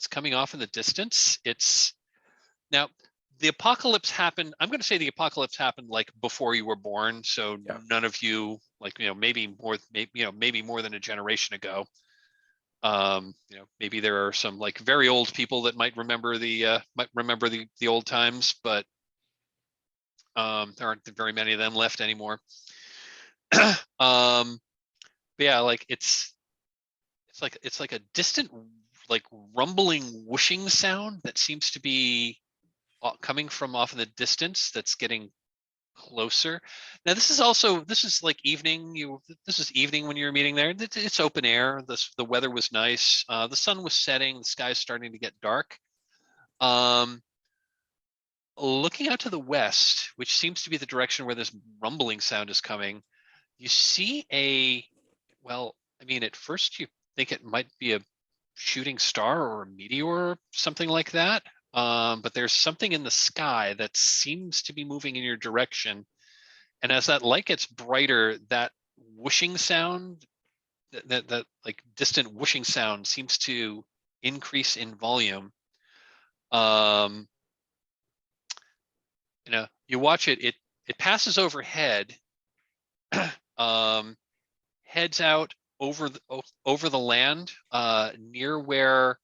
A: that's coming off in the distance. It's now the apocalypse happened. I'm going to say the apocalypse happened like before you were born. So
E: Yeah.
A: none of you, like, maybe more than a generation ago. Maybe there are some like very old people that might remember the old times, but there aren't very many of them left anymore. But yeah, like it's like a distant, like rumbling whooshing sound that seems to be coming from off in the distance that's getting closer. Now this is like evening. This is evening when you're meeting there. It's open air. The weather was nice. The sun was setting. The sky's starting to get dark. Looking out to the west, which seems to be the direction where this rumbling sound is coming, you see well, I mean, at first you think it might be a shooting star or a meteor or something like that. But there's something in the sky that seems to be moving in your direction. And as that light gets brighter, that whooshing sound, that like distant whooshing sound seems to increase in volume. You watch it, it passes overhead, heads out over the land, near where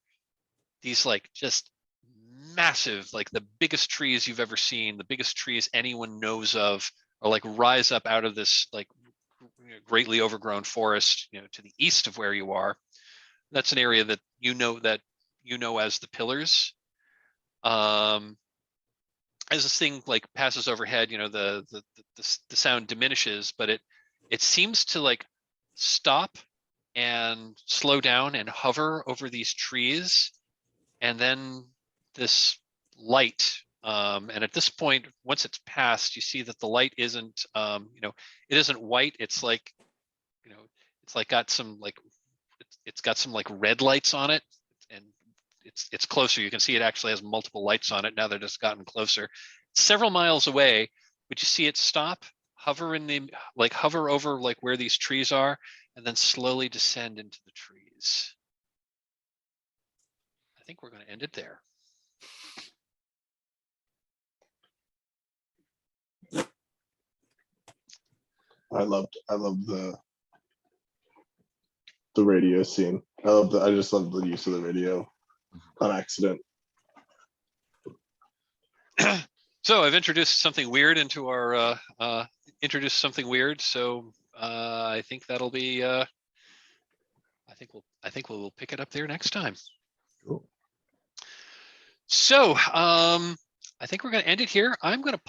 A: these like just massive, like the biggest trees you've ever seen, the biggest trees anyone knows of, are like rise up out of this like greatly overgrown forest, to the east of where you are. That's an area that you know as the Pillars. As this thing like passes overhead, the sound diminishes, but it seems to like stop and slow down and hover over these trees, and then this light, and at this point, once it's passed, you see that the light isn't it isn't white. It's like it's like got some like it's got some like red lights on it, and it's closer. You can see it actually has multiple lights on it now that it's gotten closer. It's several miles away, but you see it stop, hover over like where these trees are, and then slowly descend into the trees. I think we're going to end it there.
B: I loved the radio scene. I just love the use of the radio on accident.
A: So I've introduced something weird into our So I think that'll be. I think we'll pick it up there next time.
E: Cool.
A: So I think we're going to end it here. I'm going to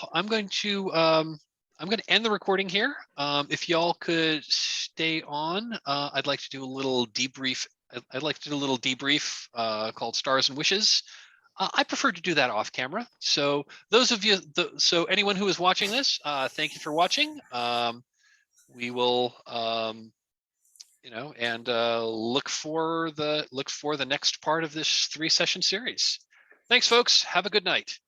A: end the recording here. If y'all could stay on, I'd like to do a little debrief. I'd like to do a little debrief called Stars and Wishes. I prefer to do that off camera. So those of you, so anyone who is watching this, thank you for watching. We will, and look for the next part of this 3-session series. Thanks, folks. Have a good night.